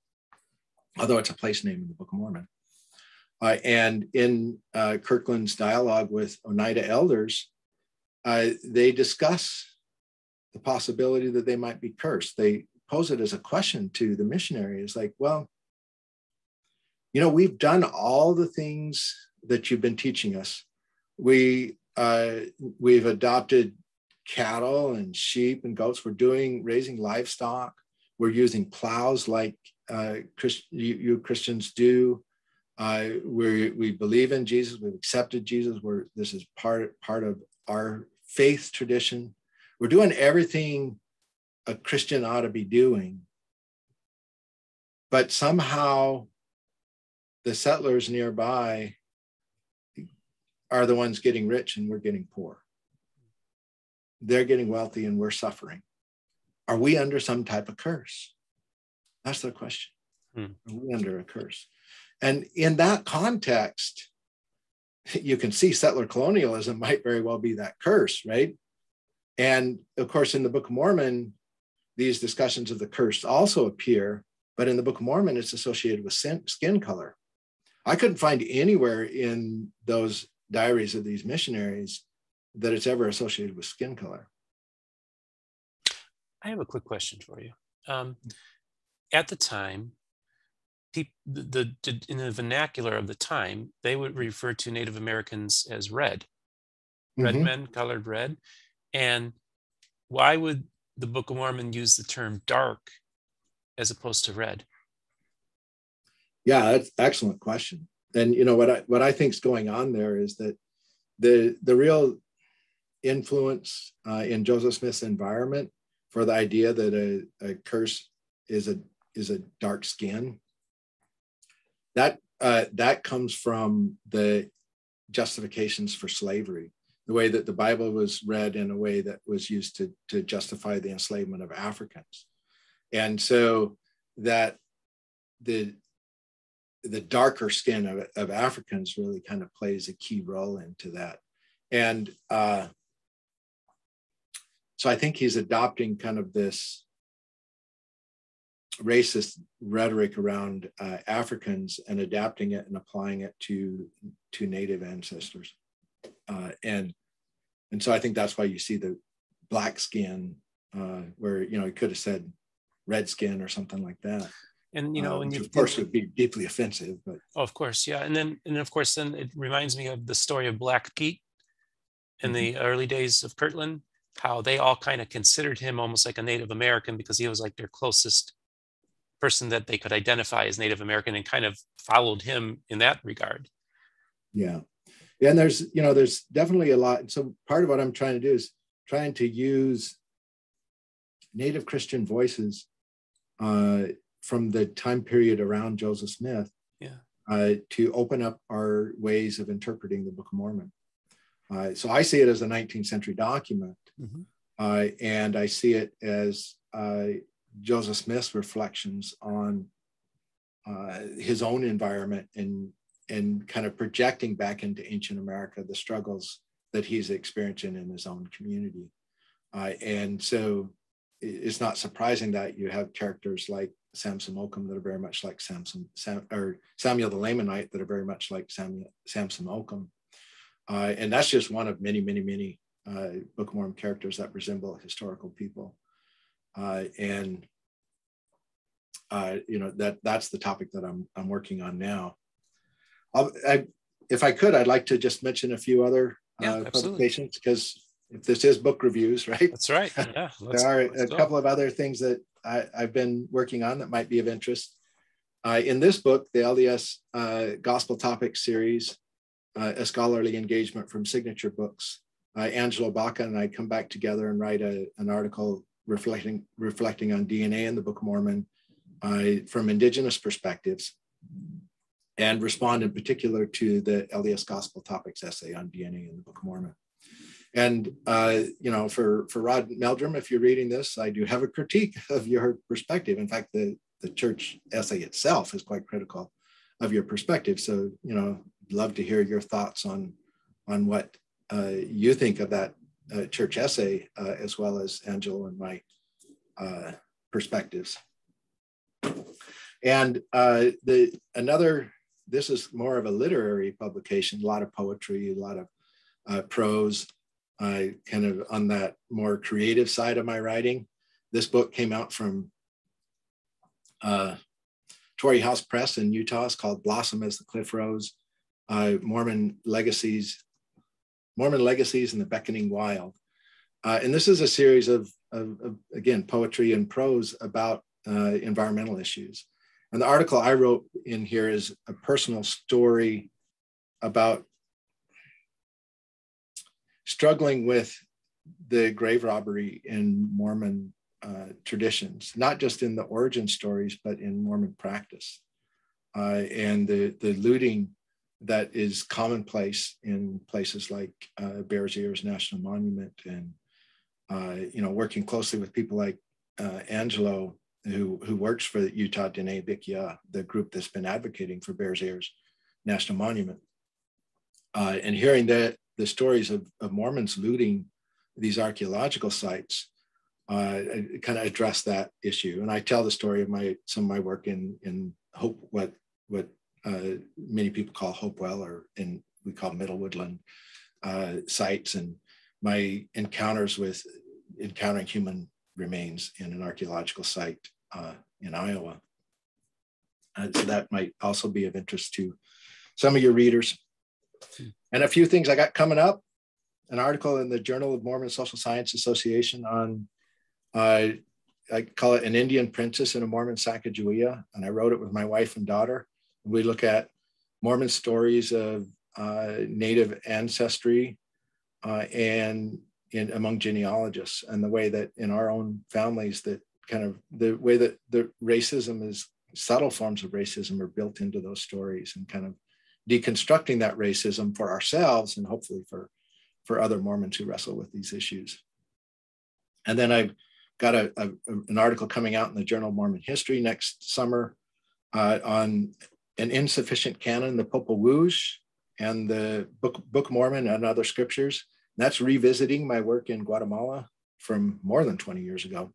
although it's a place name in the Book of Mormon. And in Kirkland's dialogue with Oneida elders, they discuss the possibility that they might be cursed. They pose it as a question to the missionary. It's like, well, we've done all the things that you've been teaching us. We've adopted cattle and sheep and goats. We're raising livestock. We're using plows like you Christians do. We believe in Jesus. We've accepted Jesus. This is part of our faith tradition. We're doing everything a Christian ought to be doing. But somehow the settlers nearby are the ones getting rich and we're getting poor. They're getting wealthy and we're suffering. Are we under some type of curse? That's their question. Are we under a curse? And in that context, you can see settler colonialism might very well be that curse, right? And of course, in the Book of Mormon, these discussions of the curse also appear, but in the Book of Mormon, it's associated with skin color. I couldn't find anywhere in those diaries of these missionaries that it's ever associated with skin color. I have a quick question for you. At the time, in the vernacular of the time, they would refer to Native Americans as red men, colored red. And why would the Book of Mormon use the term dark as opposed to red? Yeah, that's an excellent question. And what I think is going on there is that the real influence in Joseph Smith's environment for the idea that a curse is a dark skin, that comes from the justifications for slavery, the way that the Bible was read in a way that was used to justify the enslavement of Africans. And so that the darker skin of Africans really kind of plays a key role into that. And so I think he's adopting kind of this racist rhetoric around Africans and adapting it and applying it to Native ancestors. And so I think that's why you see the black skin where, he could have said red skin or something like that. And, which of course would be deeply offensive, but. Oh, of course. Yeah. And of course, then it reminds me of the story of Black Pete in the early days of Kirtland, how they all kind of considered him almost like a Native American because he was like their closest person that they could identify as Native American and kind of followed him in that regard. Yeah. And there's definitely a lot. So part of what I'm trying to do is trying to use Native Christian voices from the time period around Joseph Smith to open up our ways of interpreting the Book of Mormon. So I see it as a 19th century document, and I see it as Joseph Smith's reflections on his own environment and kind of projecting back into ancient America the struggles that he's experiencing in his own community. And so it's not surprising that you have characters like Samson Occom that are very much like Samuel the Lamanite that are very much like Samson Occom. And that's just one of many, many, many Book of Mormon characters that resemble historical people. And that's the topic that I'm working on now. If I could, I'd like to just mention a few other publications, because if this is book reviews, right? That's right. Yeah. There are a couple of other things that I've been working on that might be of interest. In this book, the LDS Gospel Topics series, a scholarly engagement from Signature Books, Angelo Baca and I come back together and write an article reflecting on DNA in the Book of Mormon from indigenous perspectives, and respond in particular to the LDS Gospel Topics essay on DNA in the Book of Mormon. And, for Rod Meldrum, if you're reading this, I do have a critique of your perspective. In fact, the the church essay itself is quite critical of your perspective. So, love to hear your thoughts on what you think of that church essay, as well as Angelo and my perspectives. And this is more of a literary publication, a lot of poetry, a lot of prose, kind of on that more creative side of my writing. This book came out from Torrey House Press in Utah. It's called Blossom as the Cliff Rose, Mormon Legacies and the Beckoning Wild. And this is a series of again, poetry and prose about environmental issues. And the article I wrote in here is a personal story about struggling with the grave robbery in Mormon traditions, not just in the origin stories, but in Mormon practice. And the looting that is commonplace in places like Bears Ears National Monument, and working closely with people like Angelo, who works for the Utah Diné Bikya, the group that's been advocating for Bears Ears National Monument, and hearing the stories of Mormons looting these archaeological sites, I kind of address that issue. And I tell the story of some of my work in Hope, what many people call Hopewell, or we call Middle Woodland sites, and my encounters with encountering human remains in an archaeological site in Iowa. So that might also be of interest to some of your readers. And a few things I got coming up: an article in the Journal of Mormon Social Science Association on, I call it An Indian Princess in a Mormon Sacagawea, and I wrote it with my wife and daughter. We look at Mormon stories of Native ancestry and among genealogists, and the way that in our own families, that kind of the way that the racism is, subtle forms of racism are built into those stories, and kind of deconstructing that racism for ourselves and hopefully for other Mormons who wrestle with these issues. And then I've got an article coming out in the Journal of Mormon History next summer on an insufficient canon, the Popol Vuh, and the Book of Mormon and other scriptures. And that's revisiting my work in Guatemala from more than 20 years ago,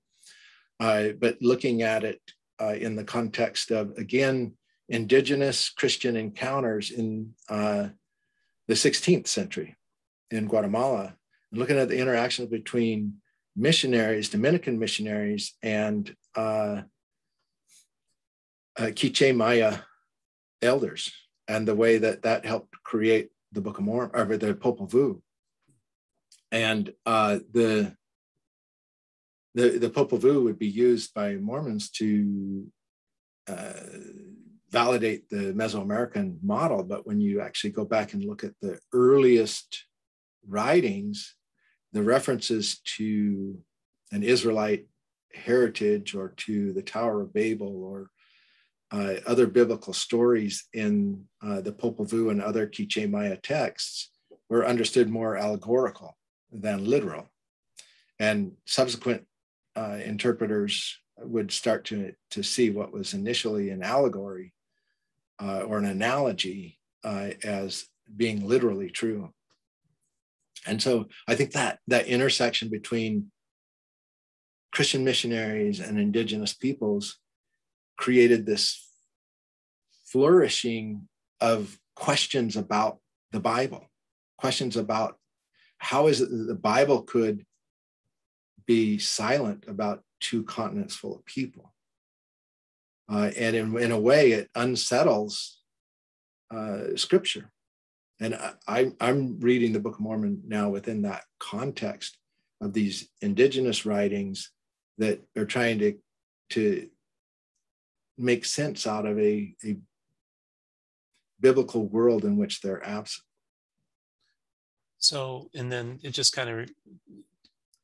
but looking at it in the context of, again, indigenous Christian encounters in the 16th century in Guatemala, and looking at the interactions between missionaries, Dominican missionaries, and Quiché Maya elders, and the way that helped create the Book of Mormon, or the Popol Vuh. And the Popol Vuh would be used by Mormons to validate the Mesoamerican model. But when you actually go back and look at the earliest writings, the references to an Israelite heritage, or to the Tower of Babel, or other biblical stories in the Popol Vuh and other Quiché Maya texts, were understood more allegorical than literal. And subsequent interpreters would start to see what was initially an allegory or an analogy as being literally true. And so I think that intersection between Christian missionaries and indigenous peoples created this flourishing of questions about the Bible, questions about how is it that the Bible could be silent about two continents full of people. And in a way, it unsettles scripture. And I'm reading the Book of Mormon now within that context of these indigenous writings that are trying to make sense out of a biblical world in which they're absent. So, and then it just kind of,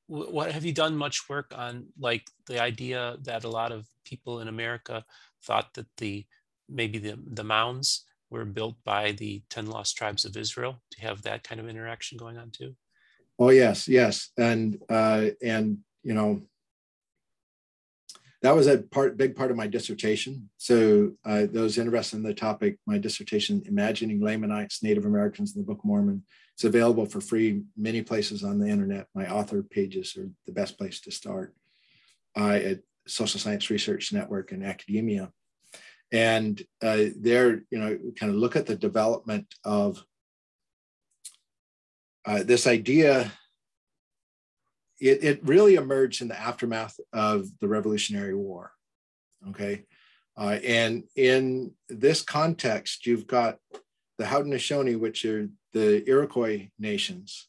what have you done much work on, like the idea that a lot of people in America thought that maybe the mounds were built by the 10 lost tribes of Israel? Do you have that kind of interaction going on too? Oh, yes. And that was a big part of my dissertation. So those interested in the topic, my dissertation, Imagining Lamanites, Native Americans in the Book of Mormon, it's available for free many places on the internet. My author pages are the best place to start at Social Science Research Network and academia. And there, kind of look at the development of this idea. It really emerged in the aftermath of the Revolutionary War, okay? And in this context, you've got the Haudenosaunee, which are the Iroquois nations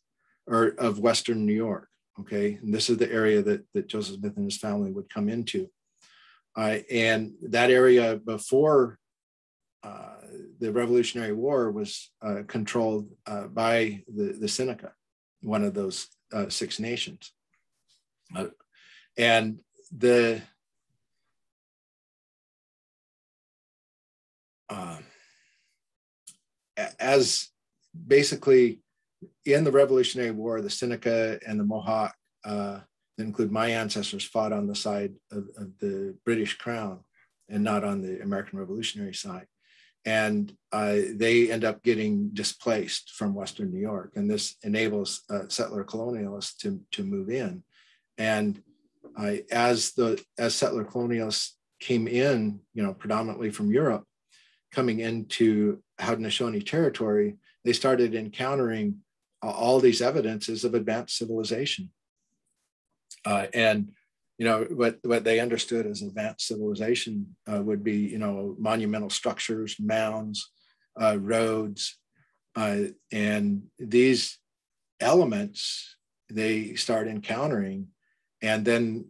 of Western New York, okay? And this is the area that Joseph Smith and his family would come into. And that area before the Revolutionary War was controlled by the Seneca, one of those 6 nations. And as basically in the Revolutionary War, the Seneca and the Mohawk, that include my ancestors, fought on the side of the British Crown and not on the American Revolutionary side. And they end up getting displaced from Western New York. And this enables settler colonialists to move in. And as settler colonialists came in, predominantly from Europe, coming into Haudenosaunee territory, they started encountering all these evidences of advanced civilization. And what they understood as advanced civilization would be, monumental structures, mounds, roads, and these elements they start encountering. And then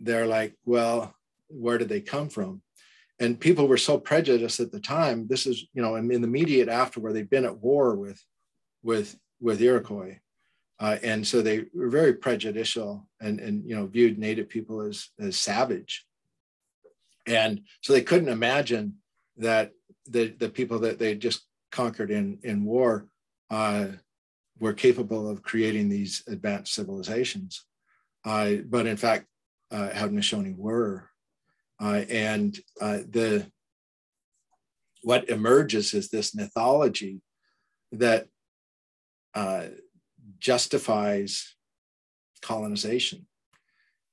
they're like, well, where did they come from? And people were so prejudiced at the time. This is, in the immediate afterward, they've been at war with Iroquois. And so they were very prejudicial and viewed Native people as savage. And so they couldn't imagine that the people that they just conquered in war were capable of creating these advanced civilizations. But in fact, Haudenosaunee were. And what emerges is this mythology that justifies colonization.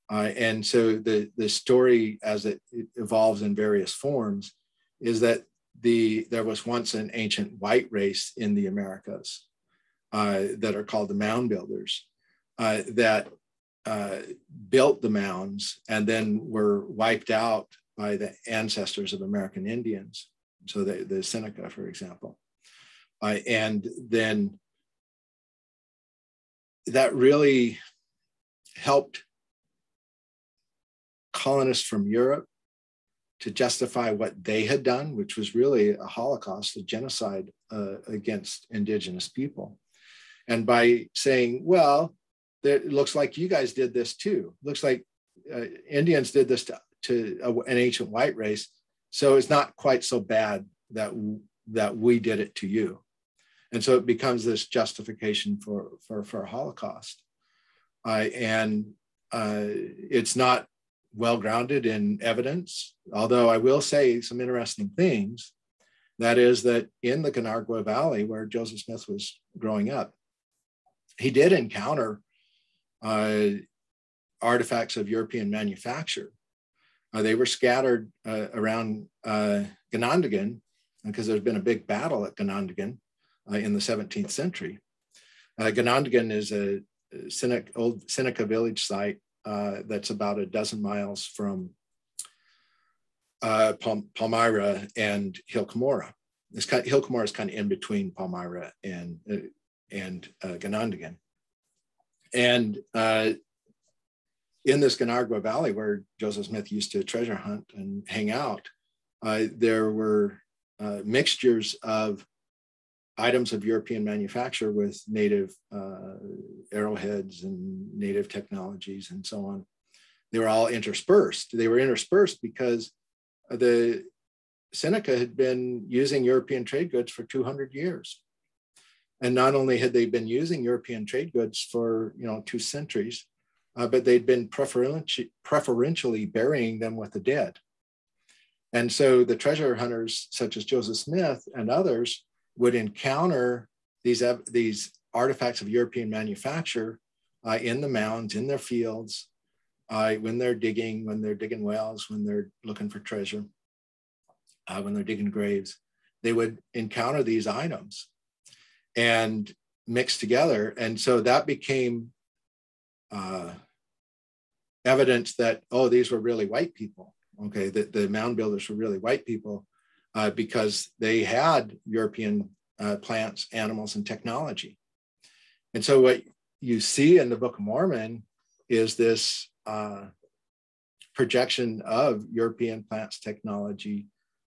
And so the story, as it evolves in various forms, is that there was once an ancient white race in the Americas that are called the Mound Builders that built the mounds and then were wiped out by the ancestors of American Indians. So the Seneca, for example. And then that really helped colonists from Europe to justify what they had done, which was really a Holocaust, a genocide against indigenous people. And by saying, well, it looks like you guys did this too. Looks like Indians did this to an ancient white race. So it's not quite so bad that we did it to you. And so it becomes this justification for a Holocaust. And it's not well-grounded in evidence, although I will say some interesting things. That is that in the Canargua Valley, where Joseph Smith was growing up, he did encounter artifacts of European manufacture. They were scattered around Ganondagan because there's been a big battle at Ganondagan in the 17th century. Ganondagan is a old Seneca village site that's about a dozen miles from Palmyra and Hill Cumorah. Hill Cumorah is kind of in between Palmyra and Ganondagan. And in this Canargua Valley, where Joseph Smith used to treasure hunt and hang out, there were mixtures of items of European manufacture with native arrowheads and native technologies and so on. They were all interspersed. They were interspersed because the Seneca had been using European trade goods for 200 years. And not only had they been using European trade goods for 2 centuries, but they'd been preferentially burying them with the dead. And so the treasure hunters, such as Joseph Smith and others, would encounter these artifacts of European manufacture in the mounds, in their fields, when they're digging wells, when they're looking for treasure, when they're digging graves. They would encounter these items and mix together. And so that became evidence that, oh, these were really white people. Okay, the mound builders were really white people because they had European plants, animals, and technology. And so what you see in the Book of Mormon is this projection of European plants, technology,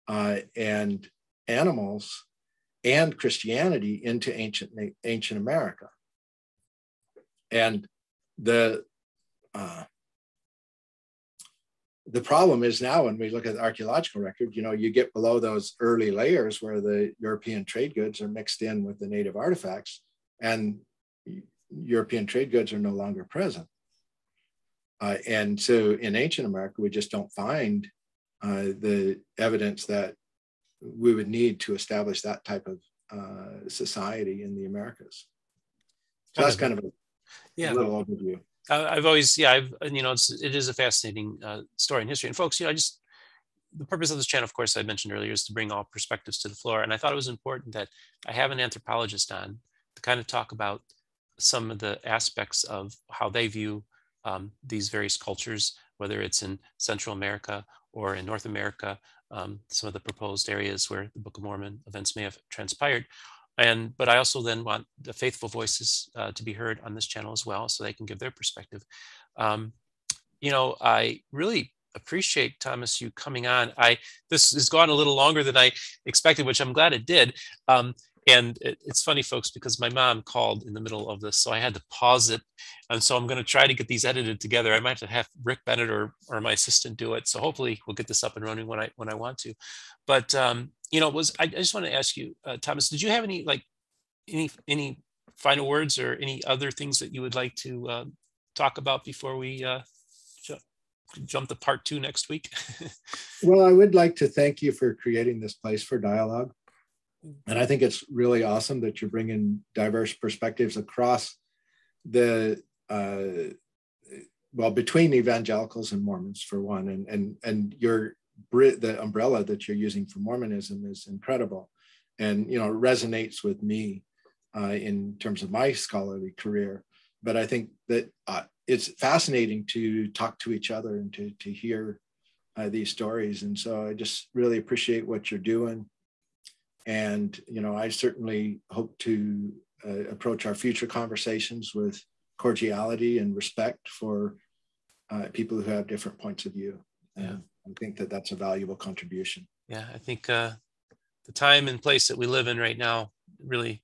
and animals and Christianity into ancient America. And the problem is now when we look at the archaeological record, you get below those early layers where the European trade goods are mixed in with the native artifacts, and European trade goods are no longer present. And so in ancient America, we just don't find the evidence that we would need to establish that type of society in the Americas. So that's kind of a little overview. I've always, it is a fascinating story in history. And folks, the purpose of this channel, of course, I mentioned earlier, is to bring all perspectives to the floor. And I thought it was important that I have an anthropologist on to kind of talk about some of the aspects of how they view these various cultures, whether it's in Central America or in North America, some of the proposed areas where the Book of Mormon events may have transpired. But I also then want the faithful voices to be heard on this channel as well, so they can give their perspective. I really appreciate, Thomas, you coming on. This has gone a little longer than I expected, which I'm glad it did. And it's funny, folks, because my mom called in the middle of this, so I had to pause it. And so I'm going to try to get these edited together. I might have Rick Bennett or my assistant do it. So hopefully we'll get this up and running when I want to. But I just want to ask you, Thomas, did you have any final words or any other things that you would like to talk about before we jump to part 2 next week? Well, I would like to thank you for creating this place for dialogue. And I think it's really awesome that you're bringing diverse perspectives across between evangelicals and Mormons, for one, and the umbrella that you're using for Mormonism is incredible, and resonates with me in terms of my scholarly career. But I think that it's fascinating to talk to each other and to hear these stories. And so I just really appreciate what you're doing. And, I certainly hope to approach our future conversations with cordiality and respect for people who have different points of view. And I think that that's a valuable contribution. Yeah, I think the time and place that we live in right now, really,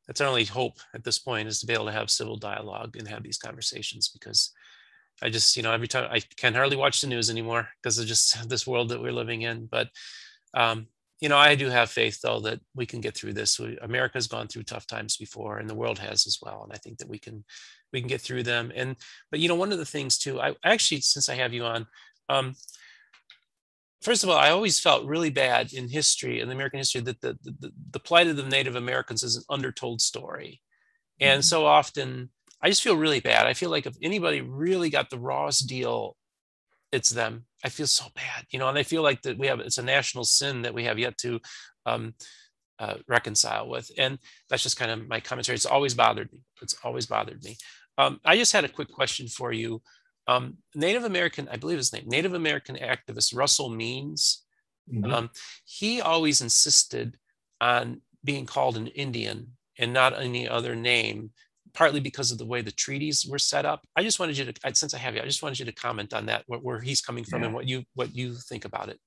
that's our only hope at this point, is to be able to have civil dialogue and have these conversations, because I just, every time I can hardly watch the news anymore because of just this world that we're living in. But I do have faith, though, that we can get through this. America's gone through tough times before, and the world has as well. And I think that we can get through them. But one of the things too, I actually, since I have you on, first of all, I always felt really bad in history, in the American history, that the plight of the Native Americans is an undertold story. And so often I just feel really bad. I feel like if anybody really got the rawest deal, it's them. I feel so bad, and I feel like that it's a national sin that we have yet to reconcile with. And that's just kind of my commentary. It's always bothered me. I just had a quick question for you. Native American, I believe his name, Native American activist Russell Means, he always insisted on being called an Indian and not any other name, partly because of the way the treaties were set up. I just wanted you to, since I have you, I just wanted you to comment on that, where he's coming from and what you think about it.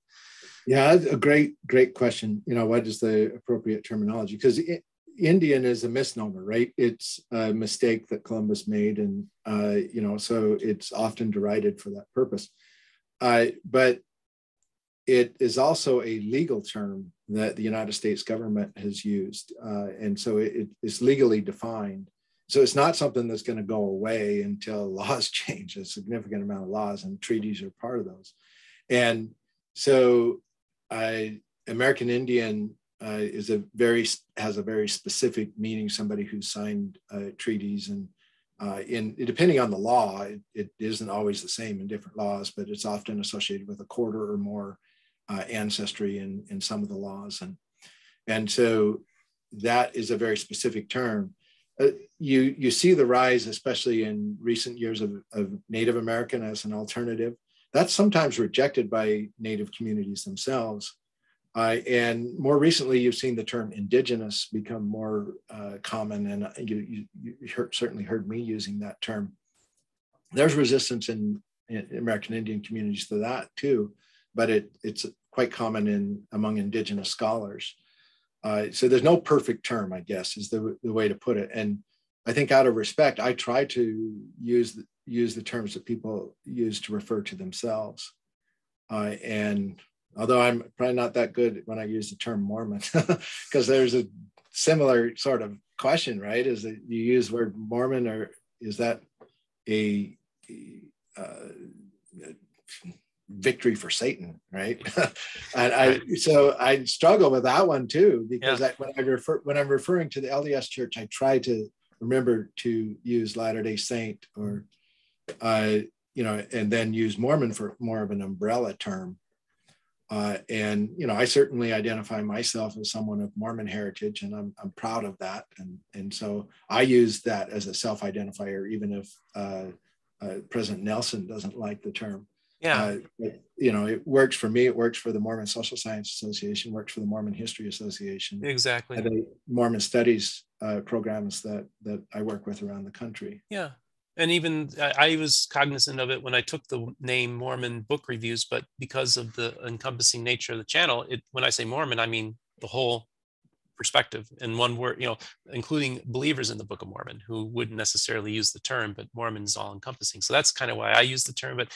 Yeah, a great question. What is the appropriate terminology? Because Indian is a misnomer, right? It's a mistake that Columbus made, and so it's often derided for that purpose. But it is also a legal term that the United States government has used, and so it is legally defined. So it's not something that's going to go away until laws change. A significant amount of laws, and treaties are part of those. And so American Indian has a very specific meaning, somebody who signed treaties, and depending on the law, it isn't always the same in different laws, but it's often associated with a quarter or more ancestry in some of the laws. And so that is a very specific term. You see the rise, especially in recent years, of Native American as an alternative. That's sometimes rejected by Native communities themselves. And more recently, you've seen the term indigenous become more common, and you certainly heard me using that term. There's resistance in American Indian communities to that too, but it's quite common among indigenous scholars. So there's no perfect term, I guess, is the way to put it. And I think out of respect, I try to use the terms that people use to refer to themselves. And although I'm probably not that good when I use the term Mormon, because there's a similar sort of question, right? Is that you use the word Mormon, or is that a victory for Satan, right? And so I struggle with that one too, because when I'm referring to the LDS Church, I try to remember to use Latter-day Saint, or and then use Mormon for more of an umbrella term. And I certainly identify myself as someone of Mormon heritage, and I'm proud of that. And so I use that as a self-identifier, even if President Nelson doesn't like the term. Yeah. It works for me. It works for the Mormon Social Science Association, works for the Mormon History Association. Exactly. And the Mormon Studies programs that I work with around the country. Yeah. And even I was cognizant of it when I took the name Mormon Book Reviews, but because of the encompassing nature of the channel, when I say Mormon, I mean the whole perspective in one word, including believers in the Book of Mormon who wouldn't necessarily use the term, but Mormon is all encompassing. So that's kind of why I use the term. But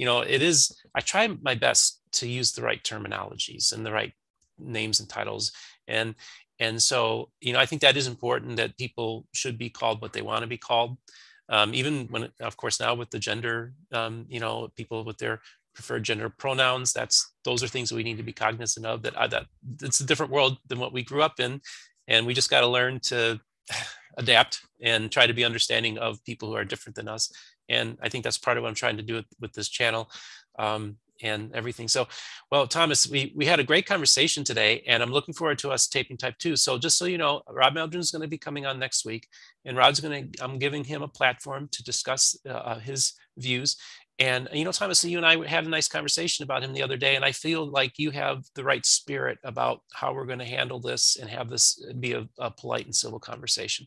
I try my best to use the right terminologies and the right names and titles. And so, I think that is important, that people should be called what they want to be called. Even when, of course, now with the gender, people with their preferred gender pronouns, those are things that we need to be cognizant of, that it's a different world than what we grew up in. And we just got to learn to adapt and try to be understanding of people who are different than us. And I think that's part of what I'm trying to do with this channel and everything. So, well, Thomas, we had a great conversation today, and I'm looking forward to us taping type 2. So just so you know, Rob Meldrum is going to be coming on next week, and I'm giving him a platform to discuss his views. And, Thomas, you and I had a nice conversation about him the other day, and I feel like you have the right spirit about how we're going to handle this and have this be a polite and civil conversation.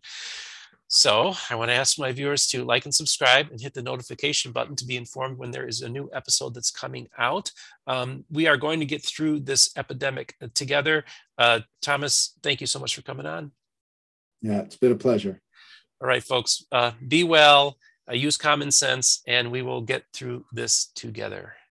So I want to ask my viewers to like and subscribe and hit the notification button to be informed when there is a new episode that's coming out. We are going to get through this epidemic together. Thomas, thank you so much for coming on. Yeah, it's been a pleasure. All right, folks, be well, use common sense, and we will get through this together.